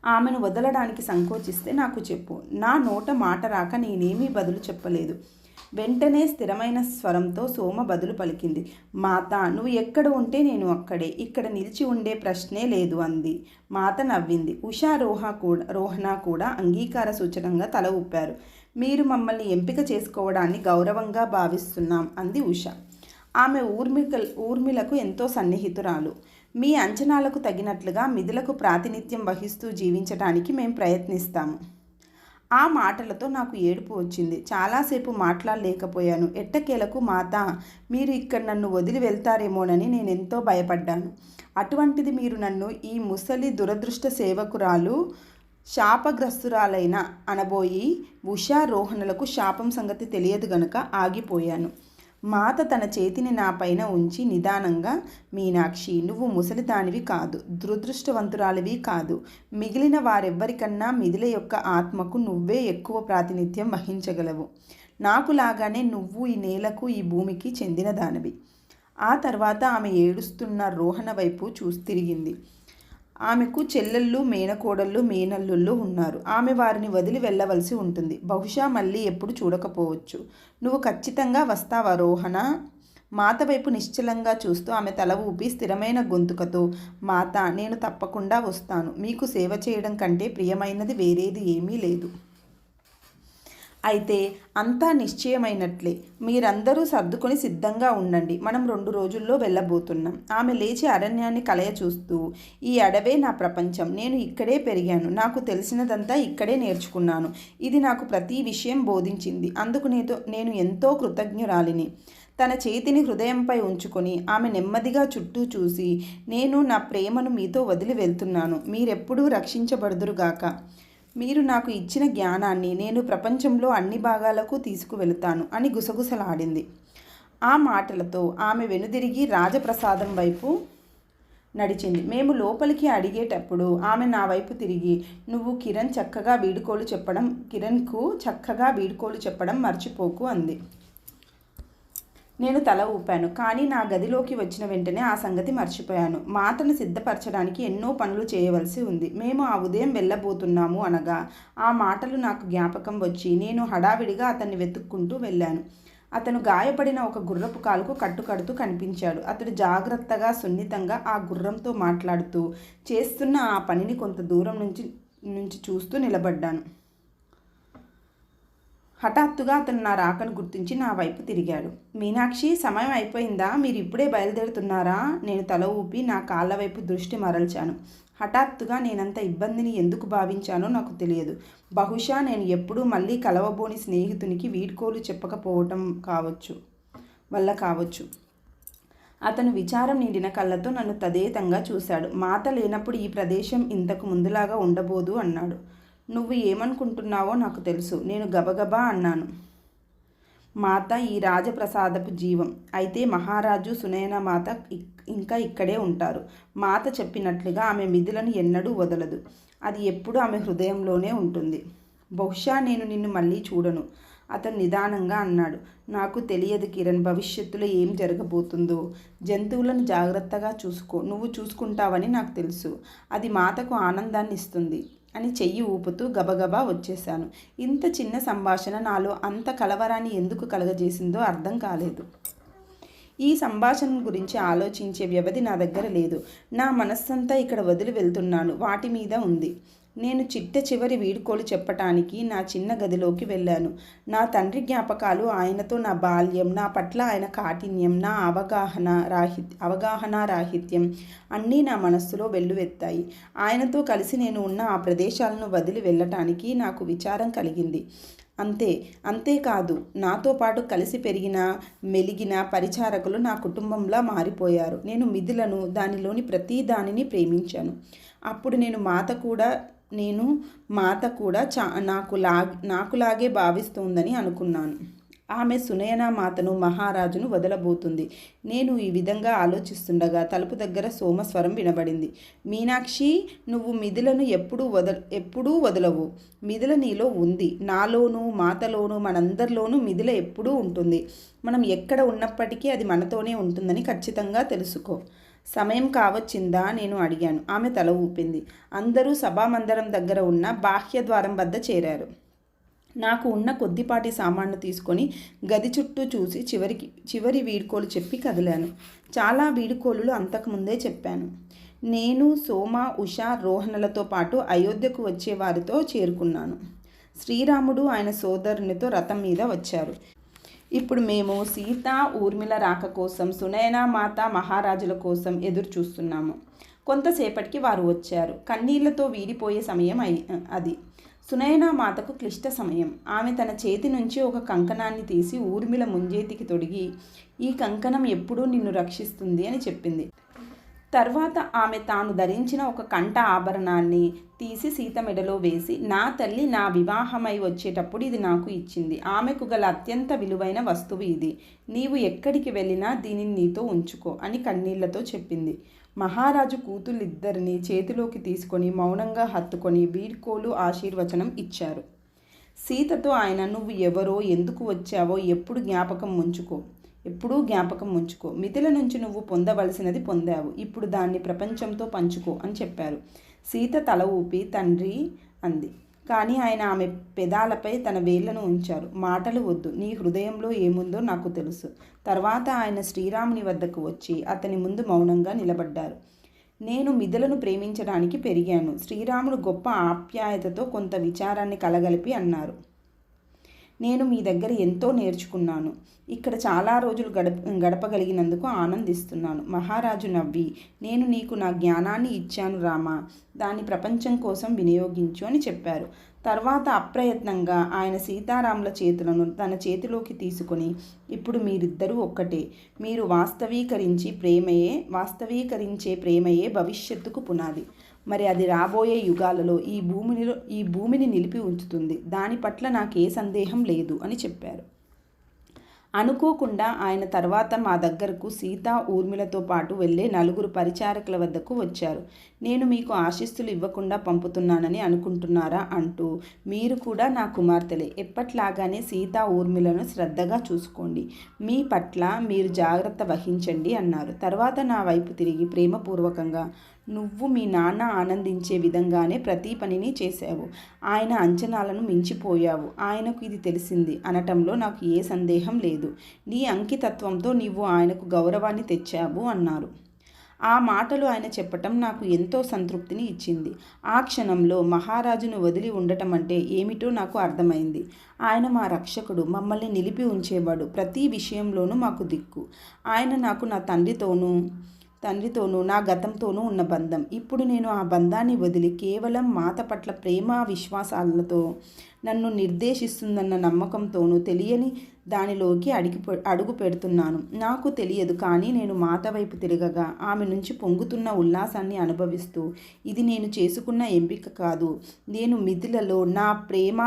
ఆమెను వదలడానికి సంకోచిస్తే నాకు చెప్పు. నా నోట మాట రాక నేనేమీ బదులు చెప్పలేదు. వెంటనే స్థిరమైన స్వరంతో సోమ బదులు పలికింది. మాత, నువ్వు ఎక్కడ ఉంటే నేను అక్కడే. ఇక్కడ నిలిచి ఉండే ప్రశ్నే లేదు అంది. మాత నవ్వింది. ఉషా రోహణ కూడా అంగీకార సూచకంగా తల ఊపారు. మీరు మమ్మల్ని ఎంపిక చేసుకోవడాన్ని గౌరవంగా భావిస్తున్నాం అంది ఉష. ఆమె ఊర్మిళకు ఎంతో సన్నిహితురాలు. మీ అంచనాలకు తగినట్లుగా మిథిలకు ప్రాతినిధ్యం వహిస్తూ జీవించడానికి మేము ప్రయత్నిస్తాము. ఆ మాటలతో నాకు ఏడుపు వచ్చింది. చాలాసేపు మాట్లాడలేకపోయాను. ఎట్టకేలకు మాత, మీరు ఇక్కడ నన్ను వదిలి వెళ్తారేమోనని నేనెంతో భయపడ్డాను. అటువంటిది మీరు నన్ను ఈ ముసలి దురదృష్ట సేవకురాలు శాపగ్రస్తురాలైన అనబోయి ఉషా రోహణలకు శాపం సంగతి తెలియదు గనుక ఆగిపోయాను. మాత తన చేతిని నా పైన ఉంచి నిదానంగా, మీనాక్షి, నువ్వు ముసలిదానివి కాదు, దురదృష్టవంతురాలివి కాదు. మిగిలిన వారెవ్వరికన్నా మిథిల యొక్క ఆత్మకు నువ్వే ఎక్కువ ప్రాతినిధ్యం వహించగలవు. నాకులాగానే నువ్వు ఈ నేలకు ఈ భూమికి చెందిన దానివి. ఆ తర్వాత ఆమె ఏడుస్తున్న రోహణ వైపు చూసి తిరిగింది. ఆమెకు చెల్లెళ్ళు, మేనకోడళ్ళు, మేనల్లుళ్ళు ఉన్నారు. ఆమె వారిని వదిలి వెళ్ళవలసి ఉంటుంది. బహుశా మళ్ళీ ఎప్పుడు చూడకపోవచ్చు. నువ్వు ఖచ్చితంగా వస్తావా రోహణ? మాత వైపు నిశ్చలంగా చూస్తూ ఆమె తల ఊపి స్థిరమైన గొంతుకతో, మాత, నేను తప్పకుండా వస్తాను. మీకు సేవ చేయడం కంటే ప్రియమైనది వేరేది ఏమీ లేదు. అయితే అంతా నిశ్చయమైనట్లే. మీరందరూ సర్దుకొని సిద్ధంగా ఉండండి. మనం 2 రోజుల్లో వెళ్ళబోతున్నాం. ఆమె లేచి అరణ్యాన్ని కలయ చూస్తూ, ఈ అడవే నా ప్రపంచం. నేను ఇక్కడే పెరిగాను. నాకు తెలిసినదంతా ఇక్కడే నేర్చుకున్నాను. ఇది నాకు ప్రతి విషయం బోధించింది. అందుకు నేను ఎంతో కృతజ్ఞురాలిని. తన చేతిని హృదయంపై ఉంచుకొని ఆమె నెమ్మదిగా చుట్టూ చూసి, నేను నా ప్రేమను మీతో వదిలి వెళ్తున్నాను. మీరెప్పుడూ రక్షించబడుదురుగాక. మీరు నాకు ఇచ్చిన జ్ఞానాన్ని నేను ప్రపంచంలో అన్ని భాగాలకు తీసుకువెళతాను అని గుసగుసలాడింది. ఆ మాటలతో ఆమె వెనుదిరిగి రాజప్రసాదం వైపు నడిచింది. మేము లోపలికి అడిగేటప్పుడు ఆమె నా వైపు తిరిగి, నువ్వు కిరణ్కు చక్కగా వీడ్కోలు చెప్పడం మర్చిపోకు అంది. నేను తల ఊపాను. కానీ నా గదిలోకి వచ్చిన వెంటనే ఆ సంగతి మర్చిపోయాను. మాతను సిద్ధపరచడానికి ఎన్నో పనులు చేయవలసి ఉంది. మేము ఆ ఉదయం వెళ్ళబోతున్నాము అనగా ఆ మాటలు నాకు జ్ఞాపకం వచ్చి నేను హడావిడిగా అతన్ని వెతుక్కుంటూ వెళ్ళాను. అతను గాయపడిన ఒక గుర్రపు కాలుకు కట్టుకడుతూ కనిపించాడు. అతడు జాగ్రత్తగా, సున్నితంగా ఆ గుర్రంతో మాట్లాడుతూ చేస్తున్న ఆ పనిని కొంత దూరం నుంచి చూస్తూ నిలబడ్డాను. హఠాత్తుగా అతను నా రాకను గుర్తించి నా వైపు తిరిగాడు. మీనాక్షి, సమయం అయిపోయిందా? మీరు ఇప్పుడే బయలుదేరుతున్నారా? నేను తల ఊపి నా కాళ్ళ వైపు దృష్టి మరల్చాను. హఠాత్తుగా నేనంత ఇబ్బందిని ఎందుకు భావించానో నాకు తెలియదు. బహుశా నేను ఎప్పుడూ మళ్ళీ కలవబోని స్నేహితునికి వీడ్కోలు చెప్పకపోవటం కావచ్చు. అతను విచారం నిండిన కళ్ళతో నన్ను తదేతంగా చూశాడు. మాత లేనప్పుడు ఈ ప్రదేశం ఇంతకు ముందులాగా ఉండబోదు అన్నాడు. నువ్వు ఏమనుకుంటున్నావో నాకు తెలుసు. నేను గబగబా అన్నాను. మాత ఈ రాజప్రసాదపు జీవం. అయితే మహారాజు సునయన మాత ఇంకా ఇక్కడే ఉంటారు. మాత చెప్పినట్లుగా ఆమె మిథులను ఎన్నడూ వదలదు. అది ఎప్పుడూ ఆమె హృదయంలోనే ఉంటుంది. బహుశా నేను నిన్ను మళ్ళీ చూడను, అతను నిదానంగా అన్నాడు. నాకు తెలియదు కిరణ్, భవిష్యత్తులో ఏం జరగబోతుందో. జంతువులను జాగ్రత్తగా చూసుకో. నువ్వు చూసుకుంటావని నాకు తెలుసు. అది మాతకు ఆనందాన్ని ఇస్తుంది అని చెయ్యి ఊపుతూ గబగబా వచ్చేశాను. ఇంత చిన్న సంభాషణ నాలో అంత కలవరాన్ని ఎందుకు కలగజేసిందో అర్థం కాలేదు. ఈ సంభాషణ గురించి ఆలోచించే వ్యవధి నా దగ్గర లేదు. నా మనస్సంతా ఇక్కడ వదిలి వెళ్తున్నాను వాటి మీద ఉంది. నేను చివరి వీడ్కోలు చెప్పటానికి నా చిన్న గదిలోకి వెళ్ళాను. నా తండ్రి జ్ఞాపకాలు, ఆయనతో నా బాల్యం, నా పట్ల ఆయన కాఠిన్యం, నా అవగాహన రాహిత్యం అన్నీ నా మనస్సులో వెల్లువెత్తాయి. ఆయనతో కలిసి నేను ఉన్న ఆ ప్రదేశాలను వదిలి వెళ్ళటానికి నాకు విచారం కలిగింది. అంతేకాదు, నాతో పాటు కలిసి మెలిగిన పరిచారకులు నా కుటుంబంలా మారిపోయారు. నేను మిథులను, దానిలోని ప్రతి దానిని ప్రేమించాను. అప్పుడు నేను మాత కూడా నాకులాగే భావిస్తోందని అనుకున్నాను. ఆమె సునయన మాతను, మహారాజును వదలబోతుంది. నేను ఈ విధంగా ఆలోచిస్తుండగా తలుపు దగ్గర సోమస్వరం వినబడింది. మీనాక్షి, నువ్వు మిథులను ఎప్పుడూ వదలవు. మిథుల నీలో ఉంది. నాలోనూ, మాతలోనూ, మనందరిలోనూ మిథుల ఎప్పుడూ ఉంటుంది. మనం ఎక్కడ ఉన్నప్పటికీ అది మనతోనే ఉంటుందని ఖచ్చితంగా తెలుసుకో. సమయం కావచ్చిందా నేను అడిగాను. ఆమె తల ఊపింది. అందరూ సభామందిరం దగ్గర ఉన్న బాహ్య ద్వారం వద్ద చేరారు. నాకు ఉన్న కొద్దిపాటి సామాన్లు తీసుకొని గది చుట్టూ చూసి చివరి వీడ్కోలు చెప్పి కదిలాను. చాలా వీడ్కోలులు అంతకుముందే చెప్పాను. నేను, సోమ, ఉష, రోహణలతో పాటు అయోధ్యకు వచ్చే వారితో చేరుకున్నాను. శ్రీరాముడు ఆయన సోదరునితో రథం మీద వచ్చారు. ఇప్పుడు మేము సీత, ఊర్మిళ రాక కోసం, సునయన మాత, మహారాజుల కోసం ఎదురు చూస్తున్నాము. కొంతసేపటికి వారు వచ్చారు. కన్నీళ్లతో వీడిపోయే సమయం అది. సునయన మాతకు క్లిష్ట సమయం. ఆమె తన చేతి నుంచి ఒక కంకణాన్ని తీసి ఊర్మిళ ముంజేతికి తొడిగి, ఈ కంకణం ఎప్పుడూ నిన్ను రక్షిస్తుంది అని చెప్పింది. తర్వాత ఆమె తాను ధరించిన ఒక కంఠ ఆభరణాన్ని తీసి సీత మెడలో వేసి, నా తల్లి నా వివాహమై వచ్చేటప్పుడు ఇది నాకు ఇచ్చింది. ఆమెకు గల అత్యంత విలువైన వస్తువు ఇది. నీవు ఎక్కడికి వెళ్ళినా దీనిని నీతో ఉంచుకో అని కన్నీళ్లతో చెప్పింది. మహారాజు కూతుళ్ళిద్దరిని చేతిలోకి తీసుకొని మౌనంగా హత్తుకొని వీడ్కోలు ఆశీర్వచనం ఇచ్చారు. సీతతో ఆయన, నువ్వు ఎవరో, ఎందుకు వచ్చావో ఎప్పుడూ జ్ఞాపకం ఉంచుకో. మిథుల నుంచి నువ్వు పొందవలసినది పొందావు. ఇప్పుడు దాన్ని ప్రపంచంతో పంచుకో అని చెప్పారు. సీత తల ఊపి తండ్రి అంది. కానీ ఆయన ఆమె పెదాలపై తన వేళ్లను ఉంచారు. మాటలు వద్దు, నీ హృదయంలో ఏముందో నాకు తెలుసు. తర్వాత ఆయన శ్రీరాముని వద్దకు వచ్చి అతని ముందు మౌనంగా నిలబడ్డారు. నేను మిథులను ప్రేమించడానికి పెరిగాను. శ్రీరాముడు గొప్ప ఆప్యాయతతో కొంత విచారాన్ని కలగలిపి అన్నారు. నేను మీ దగ్గర ఎంతో నేర్చుకున్నాను. ఇక్కడ చాలా రోజులు గడపగలిగినందుకు ఆనందిస్తున్నాను. మహారాజు నవ్వి, నేను నీకు నా జ్ఞానాన్ని ఇచ్చాను రామా, దాన్ని ప్రపంచం కోసం వినియోగించు అని చెప్పారు. తర్వాత అప్రయత్నంగా ఆయన సీతారాముల చేతులను తన చేతిలోకి తీసుకొని, ఇప్పుడు మీరిద్దరూ ఒక్కటే. మీరు వాస్తవీకరించే ప్రేమయే భవిష్యత్తుకు పునాది. మరి అది రాబోయే యుగాలలో ఈ భూమిని నిలిపి ఉంచుతుంది. దాని పట్ల నాకే సందేహం లేదు అని చెప్పారు. అనుకోకుండా ఆయన తర్వాత మా దగ్గరకు సీత, ఊర్మిళతో పాటు వెళ్ళే 4 పరిచారకుల వద్దకు వచ్చారు. నేను మీకు ఆశీస్సులు ఇవ్వకుండా పంపుతున్నానని అనుకుంటున్నారా అంటూ, మీరు కూడా నా కుమార్తెలే. ఎప్పట్లాగానే సీత, ఊర్మిళను శ్రద్ధగా చూసుకోండి. మీ పట్ల మీరు జాగ్రత్త వహించండి అన్నారు. తర్వాత నా వైపు తిరిగి ప్రేమపూర్వకంగా, నువ్వు మీ నాన్న ఆనందించే విధంగానే ప్రతి పనిని చేశావు. ఆయన అంచనాలను మించిపోయావు. ఆయనకు ఇది తెలిసింది అనటంలో నాకు ఏ సందేహం లేదు. నీ అంకితత్వంతో నీవు ఆయనకు గౌరవాన్ని తెచ్చావు అన్నారు. ఆ మాటలు ఆయన చెప్పటం నాకు ఎంతో సంతృప్తిని ఇచ్చింది. ఆ క్షణంలో మహారాజును వదిలి ఉండటం అంటే ఏమిటో నాకు అర్థమైంది. ఆయన మా రక్షకుడు, మమ్మల్ని నిలిపి ఉంచేవాడు, ప్రతి విషయంలోనూ మాకు దిక్కు. ఆయన నాకు నా తండ్రితోనూ తండ్రితోనూ నా గతంతోనూ ఉన్న బంధం. ఇప్పుడు నేను ఆ బంధాన్ని వదిలి కేవలం మాత పట్ల ప్రేమ విశ్వాసాలతో నన్ను నిర్దేశిస్తుందన్న నమ్మకంతోనూ తెలియని దానిలోకి అడుగు పెడుతున్నాను. నాకు తెలియదు, కానీ నేను మాత వైపు తిరగగా ఆమె నుంచి పొంగుతున్న ఉల్లాసాన్ని అనుభవిస్తూ, ఇది నేను చేసుకున్న ఎంపిక కాదు, నేను మిథిలలో నా ప్రేమ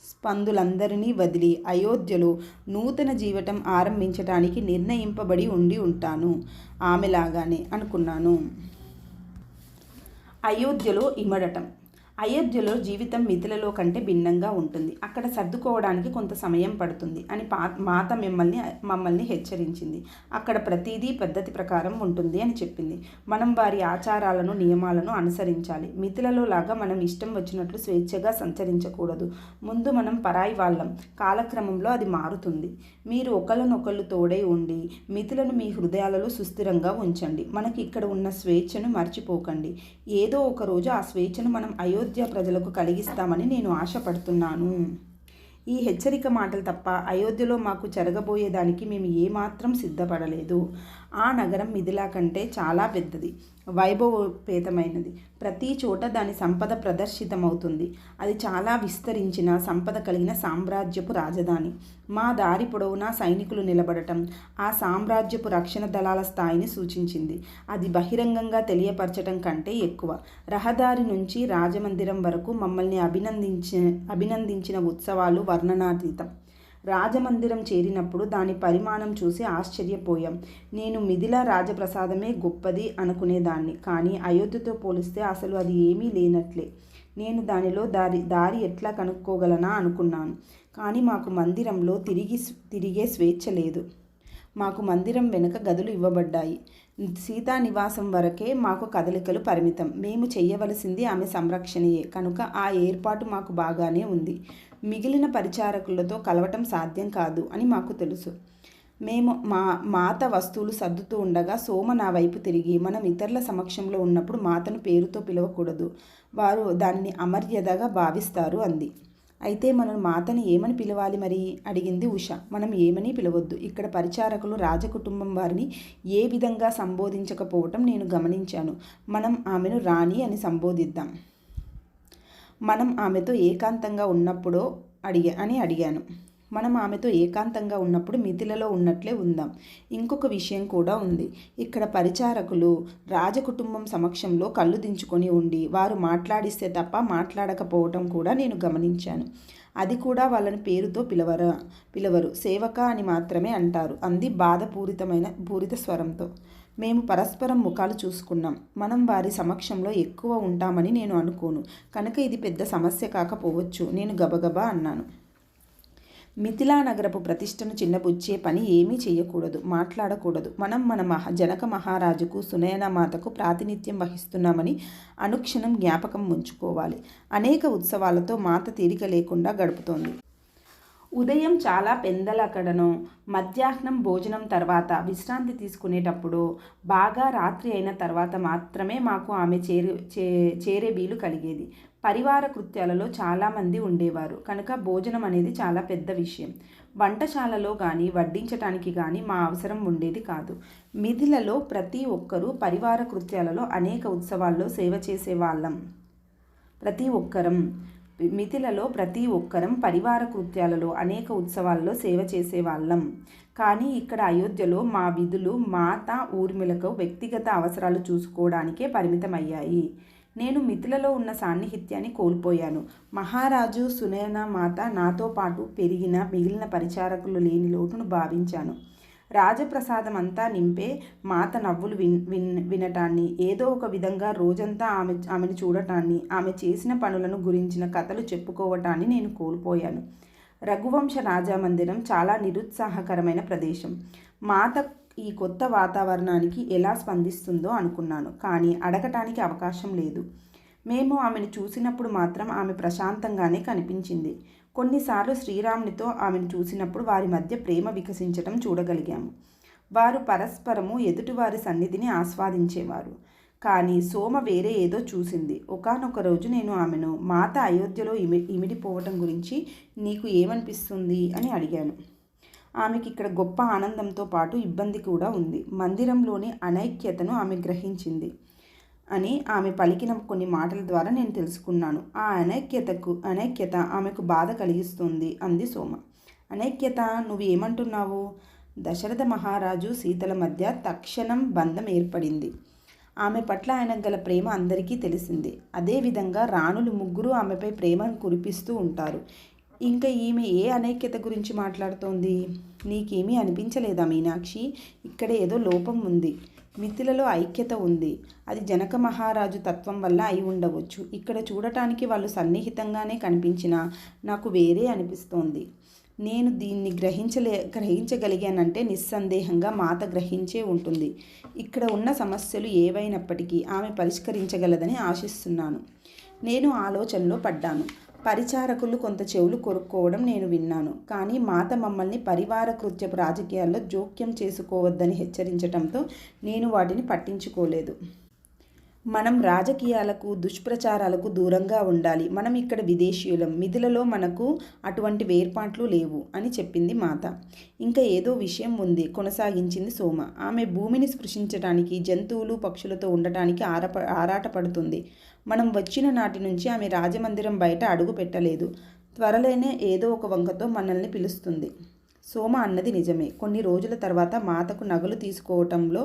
స్పందులందరినీ వదిలి అయోధ్యలో నూతన జీవితం ఆరంభించడానికి నిర్ణయింపబడి ఉంటాను ఆమెలాగానే అనుకున్నాను. అయోధ్యలో ఇమడటం. అయోధ్యలో జీవితం మిథిలలో కంటే భిన్నంగా ఉంటుంది. అక్కడ సర్దుకోవడానికి కొంత సమయం పడుతుంది అని మాత మమ్మల్ని హెచ్చరించింది. అక్కడ ప్రతిదీ పద్ధతి ప్రకారం ఉంటుంది అని చెప్పింది. మనం వారి ఆచారాలను నియమాలను అనుసరించాలి. మిథిలలో లాగా మనం ఇష్టం వచ్చినట్లు స్వేచ్ఛగా సంచరించకూడదు. ముందు మనం పరాయి వాళ్ళం, కాలక్రమంలో అది మారుతుంది. మీరు ఒకళ్ళనొకళ్ళు తోడై ఉండి మిథిలను మీ హృదయాలలో సుస్థిరంగా ఉంచండి. మనకి ఇక్కడ ఉన్న స్వేచ్ఛను మర్చిపోకండి. ఏదో ఒక రోజు ఆ స్వేచ్ఛను మనం అయోధ్య ప్రజలకు కలిగిస్తామని నేను ఆశపడుతున్నాను. ఈ హెచ్చరిక మాటలు తప్ప అయోధ్యలో మాకు జరగబోయేదానికి మేము ఏమాత్రం సిద్ధపడలేదు. ఆ నగరం మిథిలా కంటే చాలా పెద్దది, వైభవోపేతమైనది. ప్రతి చోట దాని సంపద ప్రదర్శితమవుతుంది. అది చాలా విస్తరించిన సంపద కలిగిన సామ్రాజ్యపు రాజధాని. మా దారి పొడవునా సైనికులు నిలబడటం ఆ సామ్రాజ్యపు రక్షణ దళాల స్థాయిని సూచించింది. అది బహిరంగంగా తెలియపరచడం కంటే ఎక్కువ. రహదారి నుంచి రాజమందిరం వరకు మమ్మల్ని అభినందించిన ఉత్సవాలు వర్ణనాతీతం. రాజమందిరం చేరినప్పుడు దాని పరిమాణం చూసి ఆశ్చర్యపోయాం. నేను మిథిలా రాజప్రసాదమే గొప్పది అనుకునేదాన్ని, కానీ అయోధ్యతో పోలిస్తే అసలు అది ఏమీ లేనట్లే. నేను దానిలో దారి ఎట్లా కనుక్కోగలనా అనుకున్నాను. కానీ మాకు మందిరంలో తిరిగే స్వేచ్ఛ లేదు. మాకు మందిరం వెనుక గదులు ఇవ్వబడ్డాయి. సీతా నివాసం వరకే మాకు కదలికలు పరిమితం. మేము చేయవలసింది ఆమె సంరక్షణయే కనుక ఆ ఏర్పాటు మాకు బాగానే ఉంది. మిగిలిన పరిచారకులతో కలవటం సాధ్యం కాదు అని మాకు తెలుసు. మేము మాత వస్తువులు సర్దుతూ ఉండగా సోమ నా వైపు తిరిగి, మనం ఇతరుల సమక్షంలో ఉన్నప్పుడు మాతను పేరుతో పిలవకూడదు, వారు దానిని అమర్యాదగా భావిస్తారు అంది. అయితే మనం మాతని ఏమని పిలవాలి మరి అడిగింది ఉష. మనం ఏమని పిలవద్దు. ఇక్కడ పరిచారకులు రాజకుటుంబం వారిని ఏ విధంగా సంబోధించకపోవటం నేను గమనించాను. మనం ఆమెను రాణి అని సంబోధిద్దాం. మనం ఆమెతో ఏకాంతంగా ఉన్నప్పుడో అడిగాను. మనం ఆమెతో ఏకాంతంగా ఉన్నప్పుడు మిథిలలో ఉన్నట్లే ఉందాం. ఇంకొక విషయం కూడా ఉంది. ఇక్కడ పరిచారకులు రాజకుటుంబం సమక్షంలో కళ్ళు దించుకొని ఉండి వారు మాట్లాడిస్తే తప్ప మాట్లాడకపోవటం కూడా నేను గమనించాను. అది కూడా వాళ్ళని పేరుతో పిలవరు, సేవక అని మాత్రమే అంటారు అంది పూరిత స్వరంతో. మేము పరస్పరం ముఖాలు చూసుకున్నాం. మనం వారి సమక్షంలో ఎక్కువ ఉంటామని నేను అనుకోను కనుక ఇది పెద్ద సమస్య కాకపోవచ్చు, నేను గబగబా అన్నాను. మిథిలా నగరపు ప్రతిష్టను చిన్నబుచ్చే పని ఏమీ చేయకూడదు, మాట్లాడకూడదు. మనం మన జనక మహారాజుకు సునయన మాతకు ప్రాతినిధ్యం వహిస్తున్నామని అనుక్షణం జ్ఞాపకం ఉంచుకోవాలి. అనేక ఉత్సవాలతో మాత తీరిక లేకుండా గడుపుతోంది. ఉదయం చాలా పెందలకడనో, మధ్యాహ్నం భోజనం తర్వాత విశ్రాంతి తీసుకునేటప్పుడు, బాగా రాత్రి అయిన తర్వాత మాత్రమే మాకు ఆమె చేరే వీలు కలిగేది. పరివార కృత్యాలలో చాలామంది ఉండేవారు కనుక భోజనం అనేది చాలా పెద్ద విషయం. వంటశాలలో కానీ వడ్డించటానికి కానీ మా అవసరం ఉండేది కాదు. మిథిలలో ప్రతి ఒక్కరూ పరివార కృత్యాలలో అనేక ఉత్సవాల్లో సేవ చేసేవాళ్ళం. మిథిలలో ప్రతి ఒక్కరం పరివార కృత్యాలలో అనేక ఉత్సవాల్లో సేవ చేసేవాళ్ళం. కానీ ఇక్కడ అయోధ్యలో మా విధులు మాత ఊర్మిళకు వ్యక్తిగత అవసరాలు చూసుకోవడానికే పరిమితమయ్యాయి. నేను మిథిలలో ఉన్న సాన్నిహిత్యాన్ని కోల్పోయాను. మహారాజు సునయన మాత నాతో పాటు పెరిగిన మిగిలిన పరిచారకులు లేని లోటును భావించాను. రాజప్రసాదం అంతా నింపే మాత నవ్వులు వినటాన్ని, ఏదో ఒక విధంగా రోజంతా ఆమెను చూడటాన్ని, ఆమె చేసిన పనులను గురించిన కథలు చెప్పుకోవటాన్ని నేను కోల్పోయాను. రఘువంశ రాజమందిరం చాలా నిరుత్సాహకరమైన ప్రదేశం. మాత ఈ కొత్త వాతావరణానికి ఎలా స్పందిస్తుందో అనుకున్నాను, కానీ అడగటానికి అవకాశం లేదు. మేము ఆమెను చూసినప్పుడు మాత్రం ఆమె ప్రశాంతంగానే కనిపించింది. కొన్నిసార్లు శ్రీరామునితో ఆమెను చూసినప్పుడు వారి మధ్య ప్రేమ వికసించటం చూడగలిగాము. వారు పరస్పరము ఎదుటివారి సన్నిధిని ఆస్వాదించేవారు. కానీ సోమ వేరే ఏదో చూసింది. ఒకానొక రోజు నేను ఆమెను మాత అయోధ్యలో ఇమిడిపోవటం గురించి నీకు ఏమనిపిస్తుంది అని అడిగాను. ఆమెకి ఇక్కడ గొప్ప ఆనందంతో పాటు ఇబ్బంది కూడా ఉంది. మందిరంలోని అనైక్యతను ఆమె గ్రహించింది అని ఆమె పలికిన కొన్ని మాటల ద్వారా నేను తెలుసుకున్నాను. ఆ అనైక్యత ఆమెకు బాధ కలిగిస్తుంది అంది సోమ. అనైక్యత? నువ్వు ఏమంటున్నావు? దశరథ మహారాజు సీతల మధ్య తక్షణం బంధం ఏర్పడింది. ఆమె పట్ల ఆయనకు గల ప్రేమ అందరికీ తెలిసింది. అదేవిధంగా రాణులు ముగ్గురు ఆమెపై ప్రేమను కురిపిస్తూ ఉంటారు. ఇంకా ఈమె ఏ అనైక్యత గురించి మాట్లాడుతోంది? నీకేమీ అనిపించలేదా మీనాక్షి? ఇక్కడ ఏదో లోపం ఉంది. మిథిలలో ఐక్యత ఉంది. అది జనక మహారాజు తత్వం వల్ల అయి ఉండవచ్చు. ఇక్కడ చూడటానికి వాళ్ళు సన్నిహితంగానే కనిపించినా నాకు వేరే అనిపిస్తోంది. నేను దీన్ని గ్రహించగలిగానంటే నిస్సందేహంగా మాత గ్రహించే ఉంటుంది. ఇక్కడ ఉన్న సమస్యలు ఏవైనప్పటికీ ఆమె పరిష్కరించగలదని ఆశిస్తున్నాను. నేను ఆలోచనలో పడ్డాను. పరిచారకులు కొంత చెవులు కొరుక్కోవడం నేను విన్నాను. కానీ మాత మమ్మల్ని పరివార కృత్యపు రాజకీయాల్లో జోక్యం చేసుకోవద్దని హెచ్చరించటంతో నేను వాటిని పట్టించుకోలేదు. మనం రాజకీయాలకు దుష్ప్రచారాలకు దూరంగా ఉండాలి. మనం ఇక్కడ విదేశీయులం. మిథిలలో మనకు అటువంటి వేర్పాట్లు లేవు అని చెప్పింది మాత. ఇంకా ఏదో విషయం ఉంది కొనసాగించింది సోమ. ఆమె భూమిని స్పృశించటానికి, జంతువులు పక్షులతో ఉండటానికి ఆరాటపడుతుంది. మనం వచ్చిన నాటి నుంచి ఆమె రాజమందిరం బయట అడుగు పెట్టలేదు. త్వరలోనే ఏదో ఒక వంకతో మనల్ని పిలుస్తుంది. సోమ అన్నది నిజమే. కొన్ని రోజుల తర్వాత మాతకు నగలు తీసుకోవటంలో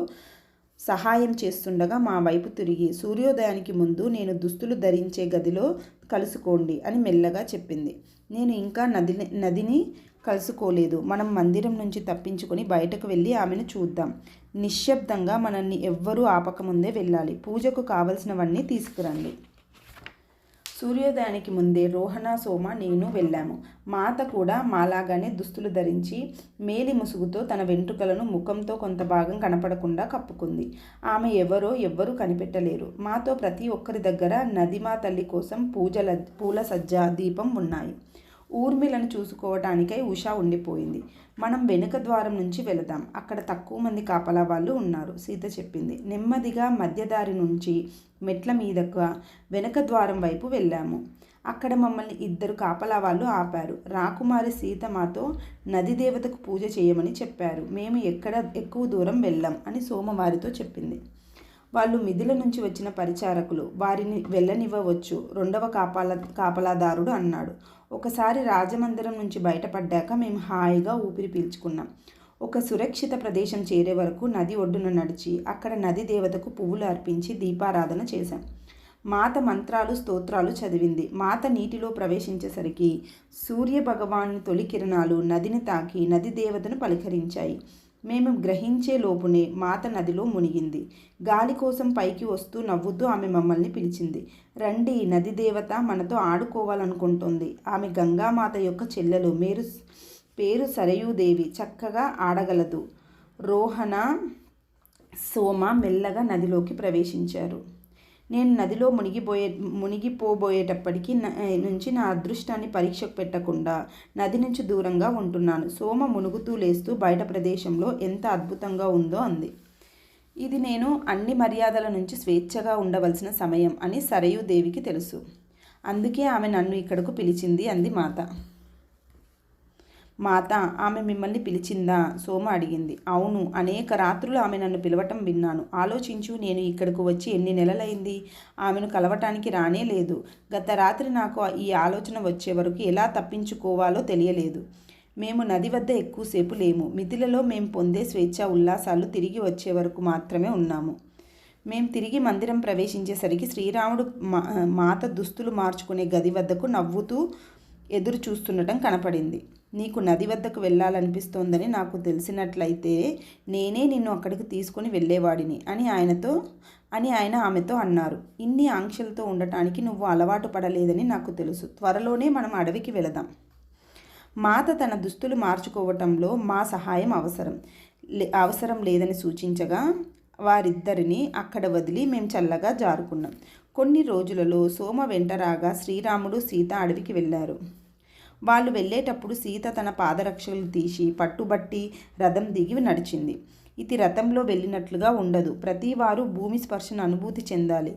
సహాయం చేస్తుండగా మా వైపు తిరిగి, సూర్యోదయానికి ముందు నేను దుస్తులు ధరించే గదిలో కలుసుకోండి అని మెల్లగా చెప్పింది. నేను ఇంకా నదిని కలుసుకోలేదు. మనం మందిరం నుంచి తప్పించుకొని బయటకు వెళ్ళి ఆమెను చూద్దాం. నిశ్శబ్దంగా మనల్ని ఎవ్వరూ ఆపకముందే వెళ్ళాలి. పూజకు కావలసినవన్నీ తీసుకురండి. సూర్యోదయానికి ముందే రోహణ, సోమ, నేను వెళ్ళాము. మాత కూడా మాలాగానే దుస్తులు ధరించి మేలి ముసుగుతో తన వెంట్రుకలను ముఖంతో కొంత భాగం కనపడకుండా కప్పుకుంది. ఆమె ఎవ్వరూ కనిపెట్టలేరు. మాతో ప్రతి ఒక్కరి దగ్గర నదిమా తల్లి కోసం పూల సజ్జ, దీపం ఉన్నాయి. ఊర్మిళను చూసుకోవటానికై ఉషా ఉండిపోయింది. మనం వెనుక ద్వారం నుంచి వెళదాం. అక్కడ తక్కువ మంది కాపలా వాళ్ళు ఉన్నారు సీత చెప్పింది. నెమ్మదిగా మధ్యదారి నుంచి మెట్ల మీదగా వెనుక ద్వారం వైపు వెళ్ళాము. అక్కడ మమ్మల్ని 2 కాపలా వాళ్ళు ఆపారు. రాకుమారి సీత మాతో నది దేవతకు పూజ చేయమని చెప్పారు. మేము ఎక్కువ దూరం వెళ్ళాం అని సోమవారితో చెప్పింది. వాళ్ళు మిథిల నుంచి వచ్చిన పరిచారకులు, వారిని వెళ్ళనివ్వవచ్చు, 2వ కాపలాదారుడు అన్నాడు. ఒకసారి రాజమందిరం నుంచి బయటపడ్డాక మేము హాయిగా ఊపిరి పీల్చుకున్నాం. ఒక సురక్షిత ప్రదేశం చేరే వరకు నది ఒడ్డున నడిచి అక్కడ నది దేవతకు పువ్వులు అర్పించి దీపారాధన చేశాం. మాత మంత్రాలు, స్తోత్రాలు చదివింది. మాత నీటిలో ప్రవేశించేసరికి సూర్య భగవాను తొలి కిరణాలు నదిని తాకి నది దేవతను పలకరించాయి. మేము గ్రహించే లోపునే మాత నదిలో మునిగింది. గాలి కోసం పైకి వస్తూ నవ్వుతూ ఆమె మమ్మల్ని పిలిచింది. రండి, నది దేవత మనతో ఆడుకోవాలనుకుంటోంది. ఆమె గంగామాత యొక్క చెల్లెలు, పేరు సరయూదేవి, చక్కగా ఆడగలదు. రోహణ, సోమ మెల్లగా నదిలోకి ప్రవేశించారు. నేను నదిలో మునిగిపోబోయేటప్పటికీ నుంచి నా అదృష్టాన్ని పరీక్షకు పెట్టకుండా నది నుంచి దూరంగా ఉంటున్నాను. సోమ మునుగుతూ లేస్తూ బయట ప్రదేశంలో ఎంత అద్భుతంగా ఉందో అంది. ఇది నేను అన్ని మర్యాదల నుంచి స్వేచ్ఛగా ఉండవలసిన సమయం అని సరయూదేవికి తెలుసు. అందుకే ఆమె నన్ను ఇక్కడకు పిలిచింది అంది మాత. మాత, ఆమె మిమ్మల్ని పిలిచిందా? సోమ అడిగింది. అవును, అనేక రాత్రులు ఆమె నన్ను పిలవటం విన్నాను. ఆలోచించు, నేను ఇక్కడకు వచ్చి ఎన్ని నెలలైంది? ఆమెను కలవటానికి రానే లేదు. గత రాత్రి నాకు ఈ ఆలోచన వచ్చే వరకు ఎలా తప్పించుకోవాలో తెలియలేదు. మేము నది వద్ద ఎక్కువసేపు లేము. మిథిలలో మేము పొందే స్వేచ్ఛ ఉల్లాసాలు తిరిగి వచ్చే వరకు మాత్రమే ఉన్నాము. మేము తిరిగి మందిరం ప్రవేశించేసరికి శ్రీరాముడు మాత దుస్తులు మార్చుకునే గది వద్దకు నవ్వుతూ ఎదురు చూస్తుండటం కనపడింది. నీకు నది వద్దకు వెళ్ళాలనిపిస్తోందని నాకు తెలిసినట్లయితే నేనే నిన్ను అక్కడికి తీసుకొని వెళ్ళేవాడిని అని ఆయన ఆమెతో అన్నారు. ఇన్ని ఆంక్షలతో ఉండటానికి నువ్వు అలవాటు పడలేదని నాకు తెలుసు. త్వరలోనే మనం అడవికి వెళదాం. మాత తన దుస్తులు మార్చుకోవటంలో మా సహాయం అవసరం లేదని సూచించగా వారిద్దరిని అక్కడ వదిలి మేము చల్లగా జారుకున్నాం. కొన్ని రోజులలో సోమ వెంట రాగా శ్రీరాముడు, సీత అడవికి వెళ్ళారు. వాళ్ళు వెళ్ళేటప్పుడు సీత తన పాదరక్షలు తీసి పట్టుబట్టి రథం దిగి నడిచింది. ఇది రథంలో వెళ్ళినట్లుగా ఉండదు. ప్రతివారు భూమి స్పర్శను అనుభూతి చెందాలి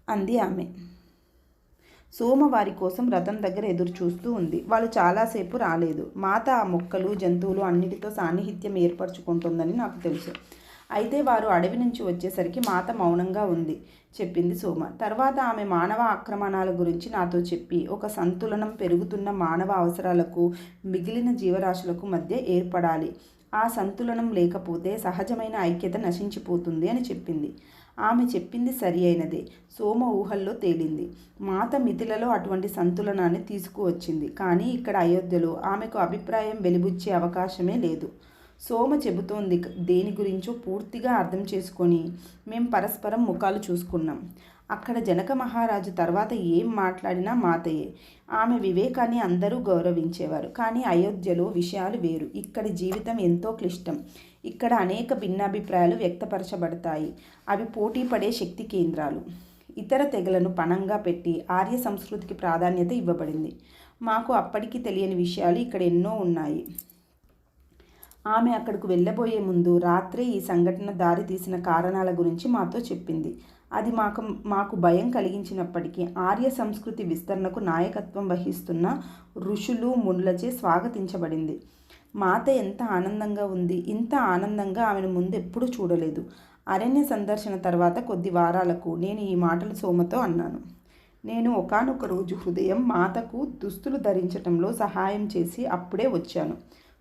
అంది ఆమె. సోమ వారి కోసం రథం దగ్గర ఎదురు చూస్తూ ఉంది. వాళ్ళు చాలాసేపు రాలేదు. మాత ఆ మొక్కలు జంతువులు అన్నిటితో సాన్నిహిత్యం ఏర్పరచుకుంటుందని నాకు తెలుసు. అయితే వారు అడవి నుంచి వచ్చేసరికి మాత మౌనంగా ఉంది చెప్పింది సోమ. తర్వాత ఆమె మానవ ఆక్రమణాల గురించి నాతో చెప్పి ఒక సంతులనం పెరుగుతున్న మానవ అవసరాలకు మిగిలిన జీవరాశులకు మధ్య ఏర్పడాలి. ఆ సంతులనం లేకపోతే సహజమైన ఐక్యత నశించిపోతుంది అని చెప్పింది. ఆమె చెప్పింది సరి అయినదే. సోమ ఊహల్లో తేలింది. మాత మిథిలలో అటువంటి సంతులనాన్ని తీసుకువచ్చింది. కానీ ఇక్కడ అయోధ్యలో ఆమెకు అభిప్రాయం వెలిబుచ్చే అవకాశమే లేదు. సోమ చెబుతోంది దేని గురించో పూర్తిగా అర్థం చేసుకొని మేం పరస్పరం ముఖాలు చూసుకున్నాం. అక్కడ జనక మహారాజు తర్వాత ఏం మాట్లాడినా మాతయే. ఆమె వివేకాన్ని అందరూ గౌరవించేవారు. కానీ అయోధ్యలో విషయాలు వేరు. ఇక్కడి జీవితం ఎంతో క్లిష్టం. ఇక్కడ అనేక భిన్నాభిప్రాయాలు వ్యక్తపరచబడతాయి. అవి పోటీ పడే శక్తి కేంద్రాలు. ఇతర తెగలను పణంగా పెట్టి ఆర్య సంస్కృతికి ప్రాధాన్యత ఇవ్వబడింది. మాకు అప్పటికి తెలియని విషయాలు ఇక్కడ ఎన్నో ఉన్నాయి. ఆమె అక్కడకు వెళ్ళబోయే ముందు రాత్రే ఈ సంఘటన దారి తీసిన కారణాల గురించి మాతో చెప్పింది. అది మాకు భయం కలిగించినప్పటికీ ఆర్య సంస్కృతి విస్తరణకు నాయకత్వం వహిస్తున్న ఋషులు మునులచే స్వాగతించబడింది. మాత ఎంత ఆనందంగా ఉంది. ఇంత ఆనందంగా ఆమెను ముందు ఎప్పుడూ చూడలేదు. అరణ్య సందర్శన తర్వాత కొద్ది వారాలకు నేను ఈ మాటలు సోమతో అన్నాను. నేను ఒకానొక రోజు హృదయం మాతకు దుస్తులు ధరించటంలో సహాయం చేసి అప్పుడే వచ్చాను.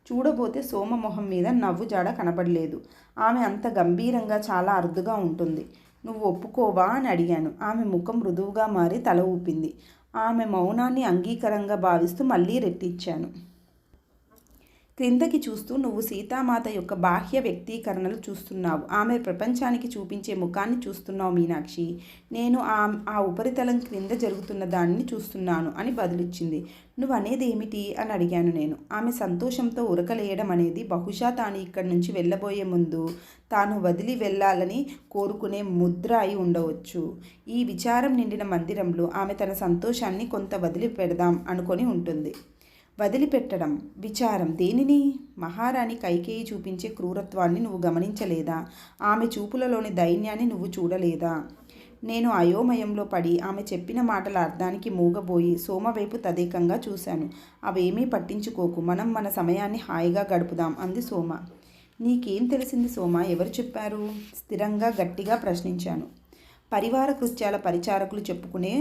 చూడబోతే సోమ మొహం మీద నవ్వు జాడ కనబడలేదు. ఆమె అంత గంభీరంగా చాలా అరుదుగా ఉంటుంది. నువ్వు ఒప్పుకోవా అని అడిగాను. ఆమె ముఖం మృదువుగా మారి తల ఊపింది. ఆమె మౌనాన్ని అంగీకారంగా భావిస్తూ మళ్ళీ రెట్టిచ్చాను. క్రిందకి చూస్తూ నువ్వు సీతామాత యొక్క బాహ్య వ్యక్తీకరణలు చూస్తున్నావు. ఆమె ప్రపంచానికి చూపించే ముఖాన్ని చూస్తున్నావు మీనాక్షి. నేను ఆ ఉపరితలం క్రింద జరుగుతున్న దానిని చూస్తున్నాను అని బదులిచ్చింది. నువ్వు అనేది ఏమిటి అని అడిగాను నేను. ఆమె సంతోషంతో ఉరకలేయడం అనేది బహుశా తాను ఇక్కడి నుంచి వెళ్ళబోయే ముందు తాను వదిలి వెళ్ళాలని కోరుకునే ముద్ర అయి ఉండవచ్చు. ఈ విచారం నిండిన మందిరంలో ఆమె తన సంతోషాన్ని కొంత వదిలి పెడదాం అనుకొని ఉంటుంది. వదిలిపెట్టడం, విచారం దేనిని? మహారాణి కైకేయి చూపించే క్రూరత్వాన్ని నువ్వు గమనించలేదా? ఆమె చూపులలోని దైన్యాన్ని నువ్వు చూడలేదా? నేను అయోమయంలో పడి ఆమె చెప్పిన మాటల అర్థానికి మూగబోయి సోమ వైపు తదేకంగా చూశాను. అవేమీ పట్టించుకోకు, మనం మన సమయాన్ని హాయిగా గడుపుదాం అంది సోమ. నీకేం తెలిసింది సోమ? ఎవరు చెప్పారు? స్థిరంగా గట్టిగా ప్రశ్నించాను. పరివార కృత్యాల పరిచారకులు చెప్పుకునే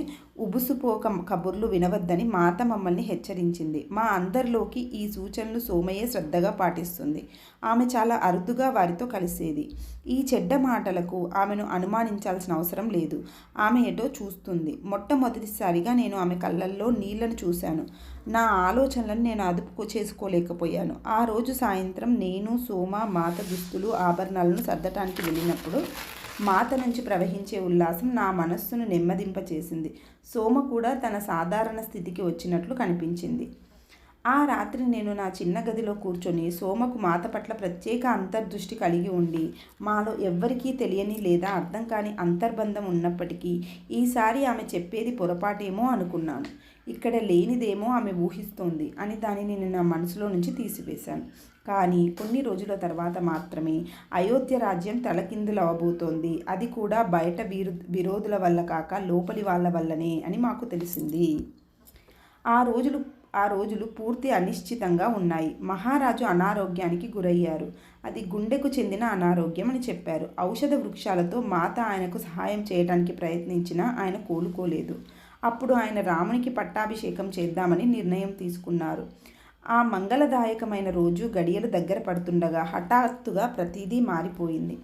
ఉబుసుపోక కబుర్లు వినవద్దని మాత మమ్మల్ని హెచ్చరించింది. మా అందరిలోకి ఈ సూచనలు సోమయ్యే శ్రద్ధగా పాటిస్తుంది. ఆమె చాలా అరుదుగా వారితో కలిసేది. ఈ చెడ్డ మాటలకు ఆమెను అనుమానించాల్సిన అవసరం లేదు. ఆమె ఎటో చూస్తుంది. మొట్టమొదటిసారిగా నేను ఆమె కళ్ళల్లో నీళ్లను చూశాను. నా ఆలోచనలను నేను అదుపు చేసుకోలేకపోయాను. ఆ రోజు సాయంత్రం నేను సోమ మాత దుస్తులు ఆభరణాలను సర్దటానికి వెళ్ళినప్పుడు మాత నుంచి ప్రవహించే ఉల్లాసం నా మనస్సును నెమ్మదింపచేసింది. సోమ కూడా తన సాధారణ స్థితికి వచ్చినట్లు కనిపించింది. ఆ రాత్రి నేను నా చిన్న గదిలో కూర్చొని సోమకు మాత పట్ల ప్రత్యేక అంతర్దృష్టి కలిగి ఉండి మాలో ఎవ్వరికీ తెలియని లేదా అర్థం కాని అంతర్బంధం ఉన్నప్పటికీ ఈసారి ఆమె చెప్పేది పొరపాటేమో అనుకున్నాను. ఇక్కడ లేనిదేమో ఆమె ఊహిస్తోంది అని దానిని నేను నా మనసులో నుంచి తీసివేశాను. కానీ కొన్ని రోజుల తర్వాత మాత్రమే అయోధ్య రాజ్యం తలకిందులవబోతోంది. అది కూడా బయట విరోధుల వల్ల కాక లోపలి వాళ్ళ వల్లనే అని మాకు తెలిసింది. ఆ రోజులు పూర్తి అనిశ్చితంగా ఉన్నాయి. మహారాజు అనారోగ్యానికి గురయ్యారు. అది గుండెకు చెందిన అనారోగ్యం అని చెప్పారు. ఔషధ వృక్షాలతో మాత ఆయనకు సహాయం చేయడానికి ప్రయత్నించినా ఆయన కోలుకోలేదు. అప్పుడు ఆయన రామునికి పట్టాభిషేకం చేద్దామని నిర్ణయం తీసుకున్నారు. ఆ మంగళదాయకమైన రోజు గడియలు దగ్గర పడుతుండగా హఠాత్తుగా ప్రతిదీ మారిపోయింది.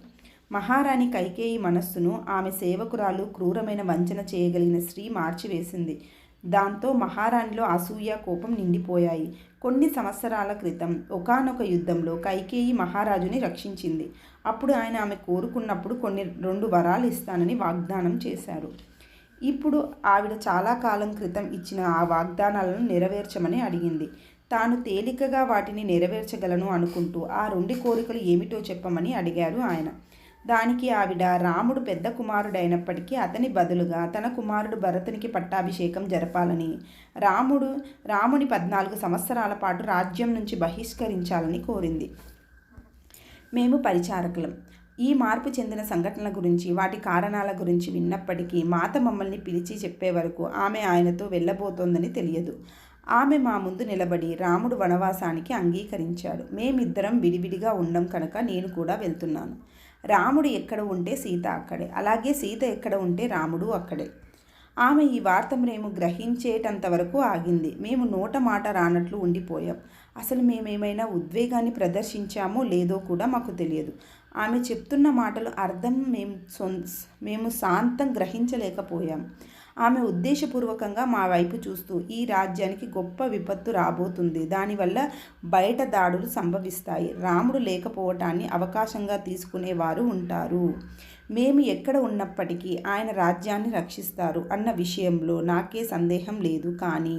మహారాణి కైకేయి మనస్సును ఆమె సేవకురాలు క్రూరమైన వంచన చేయగలిగిన స్త్రీ మార్చివేసింది. దాంతో మహారాణిలో అసూయ, కోపం నిండిపోయాయి. కొన్ని సంవత్సరాల క్రితం ఒకానొక యుద్ధంలో కైకేయి మహారాజుని రక్షించింది. అప్పుడు ఆయన ఆమె కోరుకున్నప్పుడు 2 వరాలు ఇస్తానని వాగ్దానం చేశారు. ఇప్పుడు ఆవిడ చాలా కాలం క్రితం ఇచ్చిన ఆ వాగ్దానాలను నెరవేర్చమని అడిగింది. తాను తేలికగా వాటిని నెరవేర్చగలను అనుకుంటూ ఆ 2 కోరికలు ఏమిటో చెప్పమని అడిగారు ఆయన. దానికి ఆవిడ రాముడు పెద్ద కుమారుడైనప్పటికీ అతని బదులుగా తన కుమారుడు భరతునికి పట్టాభిషేకం జరపాలని, రాముని 14 సంవత్సరాల పాటు రాజ్యం నుంచి బహిష్కరించాలని కోరింది. మేము పరిచారకులం. ఈ మార్పు చెందిన సంఘటనల గురించి, వాటి కారణాల గురించి విన్నప్పటికీ మాత మమ్మల్ని పిలిచి చెప్పే వరకు ఆమె ఆయనతో వెళ్ళబోతోందని తెలియదు. ఆమె మా ముందు నిలబడి రాముడు వనవాసానికి అంగీకరించాడు. మేమిద్దరం విడివిడిగా ఉండం కనుక నేను కూడా వెళ్తున్నాను. రాముడు ఎక్కడ ఉంటే సీత అక్కడే, అలాగే సీత ఎక్కడ ఉంటే రాముడు అక్కడే. ఆమె ఈ వార్త మేము గ్రహించేటంత వరకు ఆగింది. మేము నోట మాట రానట్లు ఉండిపోయాం. అసలు మేమేమైనా ఉద్వేగాన్ని ప్రదర్శించామో లేదో కూడా మాకు తెలియదు. ఆమె చెప్తున్న మాటలు అర్థం మేము శాంతం గ్రహించలేకపోయాం. ఆమె ఉద్దేశపూర్వకంగా మా వైపు చూస్తూ, ఈ రాజ్యానికి గొప్ప విపత్తు రాబోతుంది, దానివల్ల బయట దాడులు సంభవిస్తాయి, రాముడు లేకపోవటాన్ని అవకాశంగా తీసుకునేవారు ఉంటారు, మేము ఎక్కడ ఉన్నప్పటికీ ఆయన రాజ్యాన్ని రక్షిస్తారు అన్న విషయంలో నాకే సందేహం లేదు. కానీ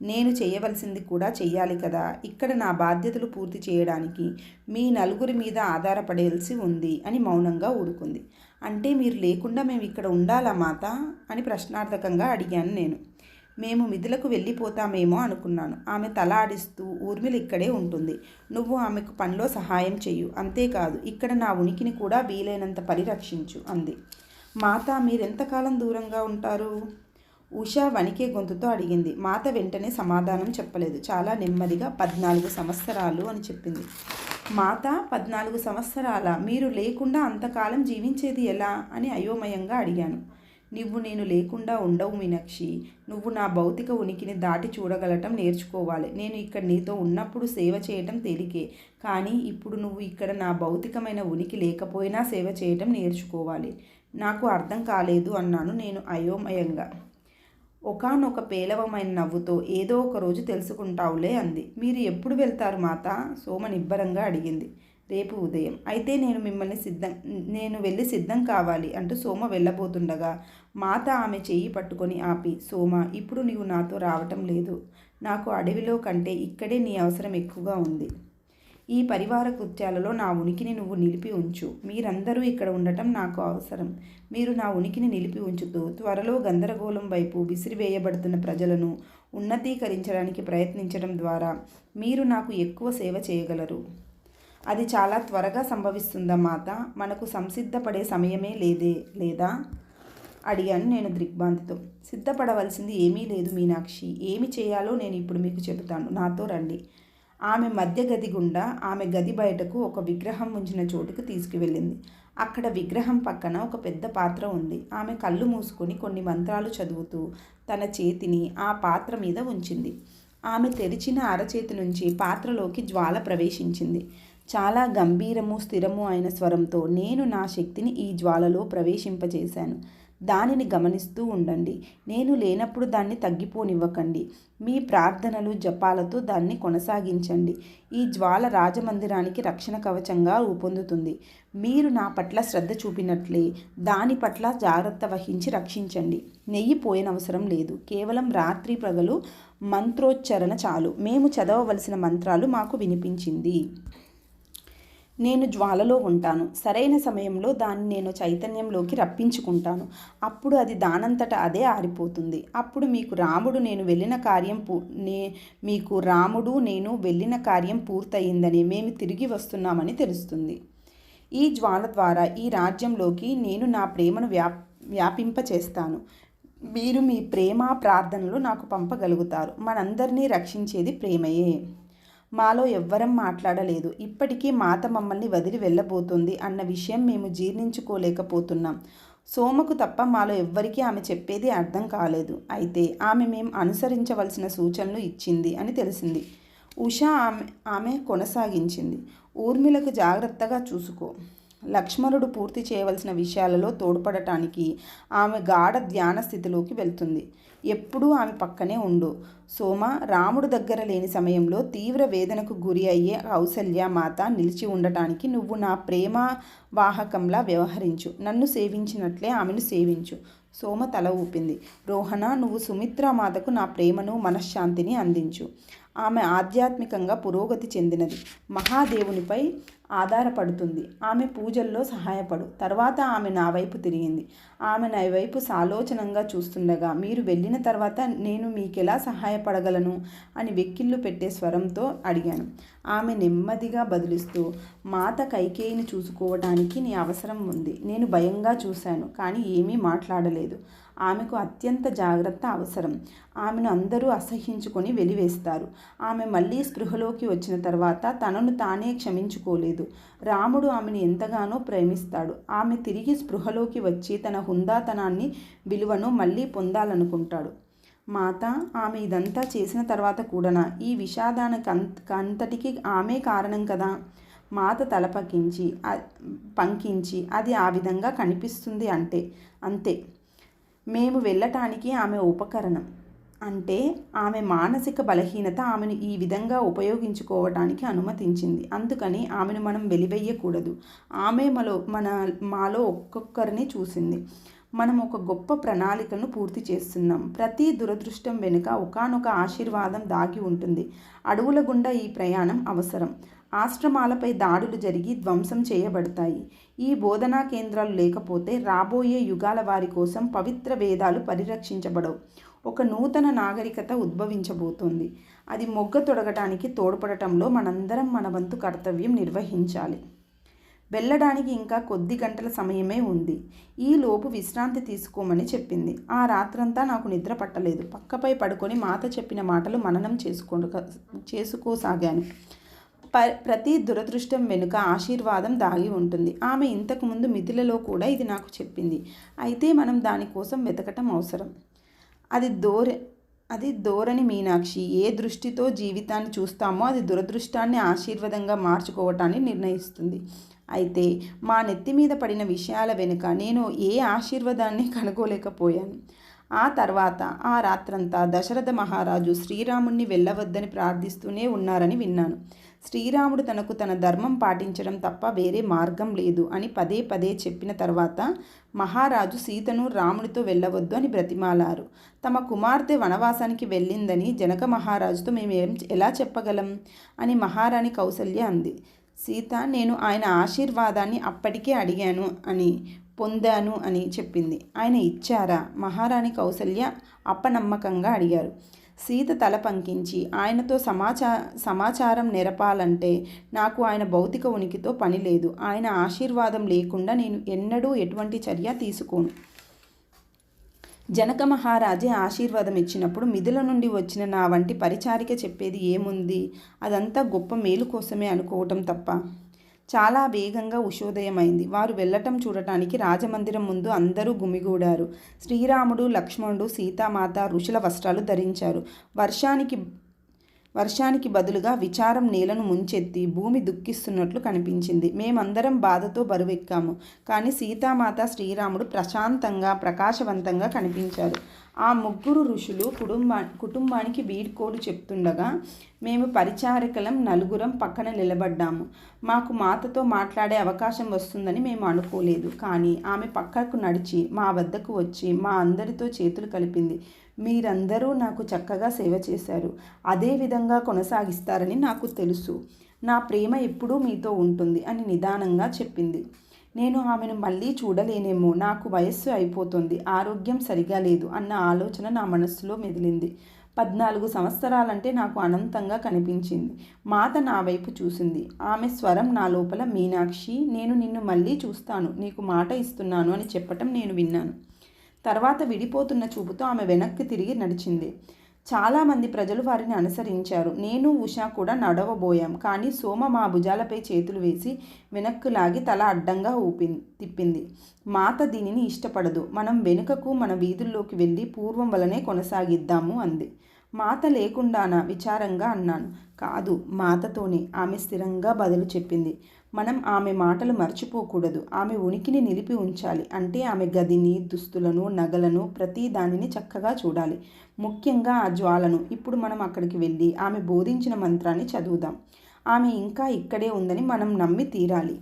నేను చేయవలసింది కూడా చెయ్యాలి కదా. ఇక్కడ నా బాధ్యతలు పూర్తి చేయడానికి మీ నలుగురి మీద ఆధారపడాల్సి ఉంది అని మౌనంగా ఊరుకుంది. అంటే మీరు లేకుండా మేము ఇక్కడ ఉండాలా మాత అని ప్రశ్నార్థకంగా అడిగాను నేను. మేము మిథులకు వెళ్ళిపోతామేమో అనుకున్నాను. ఆమె తల ఆడిస్తూ, ఊర్మిళ ఇక్కడే ఉంటుంది, నువ్వు ఆమెకు పనిలో సహాయం చెయ్యు, అంతేకాదు ఇక్కడ నా ఉనికిని కూడా వీలైనంత పరిరక్షించు అంది. మాత మీరెంతకాలం దూరంగా ఉంటారు? ఉషా వణికే గొంతుతో అడిగింది. మాత వెంటనే సమాధానం చెప్పలేదు. చాలా నెమ్మదిగా 14 సంవత్సరాలు అని చెప్పింది. మాత 14 సంవత్సరాల? మీరు లేకుండా అంతకాలం జీవించేది ఎలా అని అయోమయంగా అడిగాను. నువ్వు నేను లేకుండా ఉండవు మీనాక్షి. నువ్వు నా భౌతిక ఉనికిని దాటి చూడగలటం నేర్చుకోవాలి. నేను ఇక్కడ నీతో ఉన్నప్పుడు సేవ చేయటం తేలికే, కానీ ఇప్పుడు నువ్వు ఇక్కడ నా భౌతికమైన ఉనికి లేకపోయినా సేవ చేయటం నేర్చుకోవాలి. నాకు అర్థం కాలేదు అన్నాను నేను అయోమయంగా. ఒకానొక పేలవమైన నవ్వుతో, ఏదో ఒక రోజు తెలుసుకుంటావులే అంది. మీరు ఎప్పుడు వెళ్తారు మాత? సోమ నిబ్బరంగా అడిగింది. రేపు ఉదయం. అయితే నేను వెళ్ళి సిద్ధం కావాలి అంటూ సోమ వెళ్ళబోతుండగా మాత ఆమె చెయ్యి పట్టుకొని ఆపి, సోమ, ఇప్పుడు నీవు నాతో రావటం లేదు. నాకు అడవిలో కంటే ఇక్కడే నీ అవసరం ఎక్కువగా ఉంది. ఈ పరివార కృత్యాలలో నా ఉనికిని నువ్వు నిలిపి ఉంచు. మీరందరూ ఇక్కడ ఉండటం నాకు అవసరం. మీరు నా ఉనికిని నిలిపి ఉంచుతూ త్వరలో గందరగోళం వైపు విసిరివేయబడుతున్న ప్రజలను ఉన్నతీకరించడానికి ప్రయత్నించడం ద్వారా మీరు నాకు ఎక్కువ సేవ చేయగలరు. అది చాలా త్వరగా సంభవిస్తుందా మాత? మనకు సంసిద్ధపడే సమయమే లేదా అడిగాను నేను దిగ్భ్రాంతితో. సిద్ధపడవలసింది ఏమీ లేదు మీనాక్షి. ఏమి చేయాలో నేను ఇప్పుడు మీకు చెబుతాను, నాతో రండి. ఆమె మధ్య గది గుండా ఆమె గది బయటకు ఒక విగ్రహం ఉంచిన చోటుకు తీసుకువెళ్ళింది. అక్కడ విగ్రహం పక్కన ఒక పెద్ద పాత్ర ఉంది. ఆమె కళ్ళు మూసుకొని కొన్ని మంత్రాలు చదువుతూ తన చేతిని ఆ పాత్ర మీద ఉంచింది. ఆమె తెరిచిన అరచేతి నుంచి పాత్రలోకి జ్వాల ప్రవేశించింది. చాలా గంభీరము స్థిరము అయిన స్వరంతో, నేను నా శక్తిని ఈ జ్వాలలో ప్రవేశింపజేశాను. దానిని గమనిస్తూ ఉండండి. నేను లేనప్పుడు దాన్ని తగ్గిపోనివ్వకండి. మీ ప్రార్థనలు జపాలతో దాన్ని కొనసాగించండి. ఈ జ్వాల రాజమందిరానికి రక్షణ కవచంగా రూపొందుతుంది. మీరు నా పట్ల శ్రద్ధ చూపినట్లే దాని పట్ల జాగ్రత్త వహించి రక్షించండి. నెయ్యి పోయనవసరం లేదు. కేవలం రాత్రి పగలు మంత్రోచ్చరణ చాలు. మేము చదవవలసిన మంత్రాలు మాకు వినిపించింది. నేను జ్వాలలో ఉంటాను. సరైన సమయంలో దాన్ని నేను చైతన్యంలోకి రప్పించుకుంటాను. అప్పుడు అది దానంతట అదే ఆరిపోతుంది. అప్పుడు మీకు రాముడు నేను వెళ్ళిన కార్యం పూర్తయిందని, మేము తిరిగి వస్తున్నామని తెలుస్తుంది. ఈ జ్వాల ద్వారా ఈ రాజ్యంలోకి నేను నా ప్రేమను వ్యాపింపచేస్తాను. మీరు మీ ప్రేమ ప్రార్థనలు నాకు పంపగలుగుతారు. మనందరినీ రక్షించేది ప్రేమయే. మాలో ఎవ్వరం మాట్లాడలేదు. ఇప్పటికీ మాత మమ్మల్ని వదిలి వెళ్ళబోతుంది అన్న విషయం మేము జీర్ణించుకోలేకపోతున్నాం. సోమకు తప్ప మాలో ఎవ్వరికీ ఆమె చెప్పేది అర్థం కాలేదు. అయితే ఆమె మేము అనుసరించవలసిన సూచనలు ఇచ్చింది అని తెలిసింది. ఉషా ఆమె కొనసాగించింది. ఊర్మిళకు జాగ్రత్తగా చూసుకో. లక్ష్మణుడు పూర్తి చేయవలసిన విషయాలలో తోడ్పడటానికి ఆమె గాఢ ధ్యాన స్థితిలోకి వెళ్తుంది. ఎప్పుడూ ఆమె పక్కనే ఉండు. సోమ, రాముడు దగ్గర లేని సమయంలో తీవ్ర వేదనకు గురి అయ్యే కౌసల్య మాత నిలిచి ఉండటానికి నువ్వు నా ప్రేమ వాహకంలా వ్యవహరించు. నన్ను సేవించినట్లే ఆమెను సేవించు. సోమ తల ఊపింది. రోహణ, నువ్వు సుమిత్రామాతకు నా ప్రేమను మనశ్శాంతిని అందించు. ఆమె ఆధ్యాత్మికంగా పురోగతి చెందినది. మహాదేవునిపై ఆధారపడుతుంది. ఆమె పూజల్లో సహాయపడు. తర్వాత ఆమె నా వైపు తిరిగింది. ఆమె నా వైపు సాలోచనంగా చూస్తుండగా, మీరు వెళ్ళిన తర్వాత నేను మీకెలా సహాయపడగలను అని వెక్కిళ్ళు పెట్టే స్వరంతో అడిగాను. ఆమె నెమ్మదిగా బదులిస్తూ, మాత కైకేయిని చూసుకోవటానికి నీ అవసరం ఉంది. నేను భయంగా చూశాను, కానీ ఏమీ మాట్లాడలేదు. ఆమెకు అత్యంత జాగ్రత్త అవసరం. ఆమెను అందరూ అసహ్యించుకొని వెలివేస్తారు. ఆమె మళ్ళీ స్పృహలోకి వచ్చిన తర్వాత తనను తానే క్షమించుకోలేదు. రాముడు ఆమెను ఎంతగానో ప్రేమిస్తాడు. ఆమె తిరిగి స్పృహలోకి వచ్చి తన హుందాతనాన్ని, విలువను మళ్ళీ పొందాలనుకుంటాడు. మాత, ఆమె ఇదంతా చేసిన తర్వాత కూడానా? ఈ విషాదానికంతటికి ఆమె కారణం కదా? మాత తల పంకించి అది ఆ విధంగా కనిపిస్తుంది అంతే. మేము వెళ్ళటానికి ఆమె ఉపకరణం. అంటే ఆమె మానసిక బలహీనత ఆమెను ఈ విధంగా ఉపయోగించుకోవటానికి అనుమతించింది. అందుకని ఆమెను మనం వెలివేయకూడదు. ఆమె మాలో ఒక్కొక్కరిని చూసింది. మనం ఒక గొప్ప ప్రణాళికను పూర్తి చేస్తున్నాం. ప్రతి దురదృష్టం వెనుక ఒకానొక ఆశీర్వాదం దాగి ఉంటుంది. అడవుల గుండా ఈ ప్రయాణం అవసరం. ఆశ్రమాలపై దాడులు జరిగి ధ్వంసం చేయబడతాయి. ఈ బోధనా కేంద్రాలు లేకపోతే రాబోయే యుగాల వారి కోసం పవిత్ర వేదాలు పరిరక్షించబడవు. ఒక నూతన నాగరికత ఉద్భవించబోతోంది. అది మొగ్గ తొడగటానికి తోడ్పడటంలో మనందరం మన వంతు కర్తవ్యం నిర్వహించాలి. వెళ్ళడానికి ఇంకా కొద్ది గంటల సమయమే ఉంది. ఈలోపు విశ్రాంతి తీసుకోమని చెప్పింది. ఆ రాత్రంతా నాకు నిద్ర పట్టలేదు. పక్కపై పడుకొని మాత చెప్పిన మాటలు మననం చేసుకోసాగాను. ప్రతి దురదృష్టం వెనుక ఆశీర్వాదం దాగి ఉంటుంది. ఆమె ఇంతకుముందు మిథిలలో కూడా ఇది నాకు చెప్పింది. అయితే మనం దానికోసం వెతకటం అవసరం. అది ధోరణి మీనాక్షి. ఏ దృష్టితో జీవితాన్ని చూస్తామో అది దురదృష్టాన్ని ఆశీర్వాదంగా మార్చుకోవటాన్ని నిర్ణయిస్తుంది. అయితే మా నెత్తి మీద పడిన విషయాల వెనుక నేను ఏ ఆశీర్వాదాన్ని కనుగోలేకపోయాను. ఆ తర్వాత ఆ రాత్రంతా దశరథ మహారాజు శ్రీరాముణ్ణి వెళ్ళవద్దని ప్రార్థిస్తూనే ఉన్నారని విన్నాను. శ్రీరాముడు తనకు తన ధర్మం పాటించడం తప్ప వేరే మార్గం లేదు అని పదే పదే చెప్పిన తర్వాత మహారాజు సీతను రాముడితో వెళ్ళవద్దు అని బ్రతిమాలారు. తమ కుమార్తె వనవాసానికి వెళ్ళిందని జనక మహారాజుతో మేము ఎలా చెప్పగలం అని మహారాణి కౌసల్య అంది. సీత, నేను ఆయన ఆశీర్వాదాన్ని అప్పటికే పొందాను అని చెప్పింది. ఆయన ఇచ్చారా? మహారాణి కౌసల్య అపనమ్మకంగా అడిగారు. సీత తల పంకించి, ఆయనతో సమాచారం నెరపాలంటే నాకు ఆయన భౌతిక ఉనికితో పని లేదు. ఆయన ఆశీర్వాదం లేకుండా నేను ఎన్నడూ ఎటువంటి చర్య తీసుకోను. జనక మహారాజే ఆశీర్వాదం ఇచ్చినప్పుడు మిథుల నుండి వచ్చిన నా వంటి పరిచారిక చెప్పేది ఏముంది? అదంతా గొప్ప మేలు కోసమే అనుకోవటం తప్ప. చాలా వేగంగా ఉషోదయమైంది. వారు వెళ్ళటం చూడటానికి రాజమందిరం ముందు అందరూ గుమిగూడారు. శ్రీరాముడు, లక్ష్మణుడు, సీతామాత ఋషుల వస్త్రాలు ధరించారు. వర్షానికి బదులుగా విచారం నేలను ముంచెత్తి భూమి దుఃఖిస్తున్నట్లు కనిపించింది. మేమందరం బాధతో బరువెక్కాము. కానీ సీతామాత, శ్రీరాముడు ప్రశాంతంగా, ప్రకాశవంతంగా కనిపించారు. ఆ ముగ్గురు ఋషులు కుటుంబానికి వీడ్కోలు చెప్తుండగా మేము పరిచారికలం నలుగురం పక్కన నిలబడ్డాము. మాకు మాతతో మాట్లాడే అవకాశం వస్తుందని మేము అనుకోలేదు. కానీ ఆమె పక్కకు నడిచి మా వద్దకు వచ్చి మా అందరితో చేతులు కలిపింది. మీరందరూ నాకు చక్కగా సేవ చేశారు. అదే విధంగా కొనసాగిస్తారని నాకు తెలుసు. నా ప్రేమ ఎప్పుడూ మీతో ఉంటుంది అని నిదానంగా చెప్పింది. నేను ఆమెను మళ్ళీ చూడలేనేమో, నాకు వయస్సు అయిపోతుంది, ఆరోగ్యం సరిగా లేదు అన్న ఆలోచన నా మనస్సులో మెదిలింది. 14 సంవత్సరాలంటే నాకు అనంతంగా కనిపించింది. మాత నా వైపు చూసింది. ఆమె స్వరం నా లోపల, మీనాక్షి, నేను నిన్ను మళ్ళీ చూస్తాను, నీకు మాట ఇస్తున్నాను అని చెప్పటం నేను విన్నాను. తర్వాత విడిపోతున్న చూపుతో ఆమె వెనక్కి తిరిగి నడిచింది. చాలామంది ప్రజలు వారిని అనుసరించారు. నేను, ఉషా కూడా నడవబోయాం. కానీ సోమ మా భుజాలపై చేతులు వేసి వెనక్కు లాగి తల అడ్డంగా తిప్పింది. మాత దీనిని ఇష్టపడదు. మనం వెనుకకు మన వీధుల్లోకి వెళ్ళి పూర్వం వలనే కొనసాగిద్దాము అంది. మాత లేకుండానా? విచారంగా అన్నాను. కాదు, మాతతోనే, ఆమె స్థిరంగా బదులు చెప్పింది. మనం ఆమె మాటలు మర్చిపోకూడదు. ఆమె ఉనికిని నిలిపి ఉంచాలి. అంటే ఆమె గదిని, దుస్తులను, నగలను, ప్రతి దానిని చక్కగా చూడాలి. ముఖ్యంగా ఆ జ్వాలను. ఇప్పుడు మనం అక్కడికి వెళ్ళి ఆమె బోధించిన మంత్రాన్ని చదువుదాం. ఆమె ఇంకా ఇక్కడే ఉందని మనం నమ్మి తీరాలి.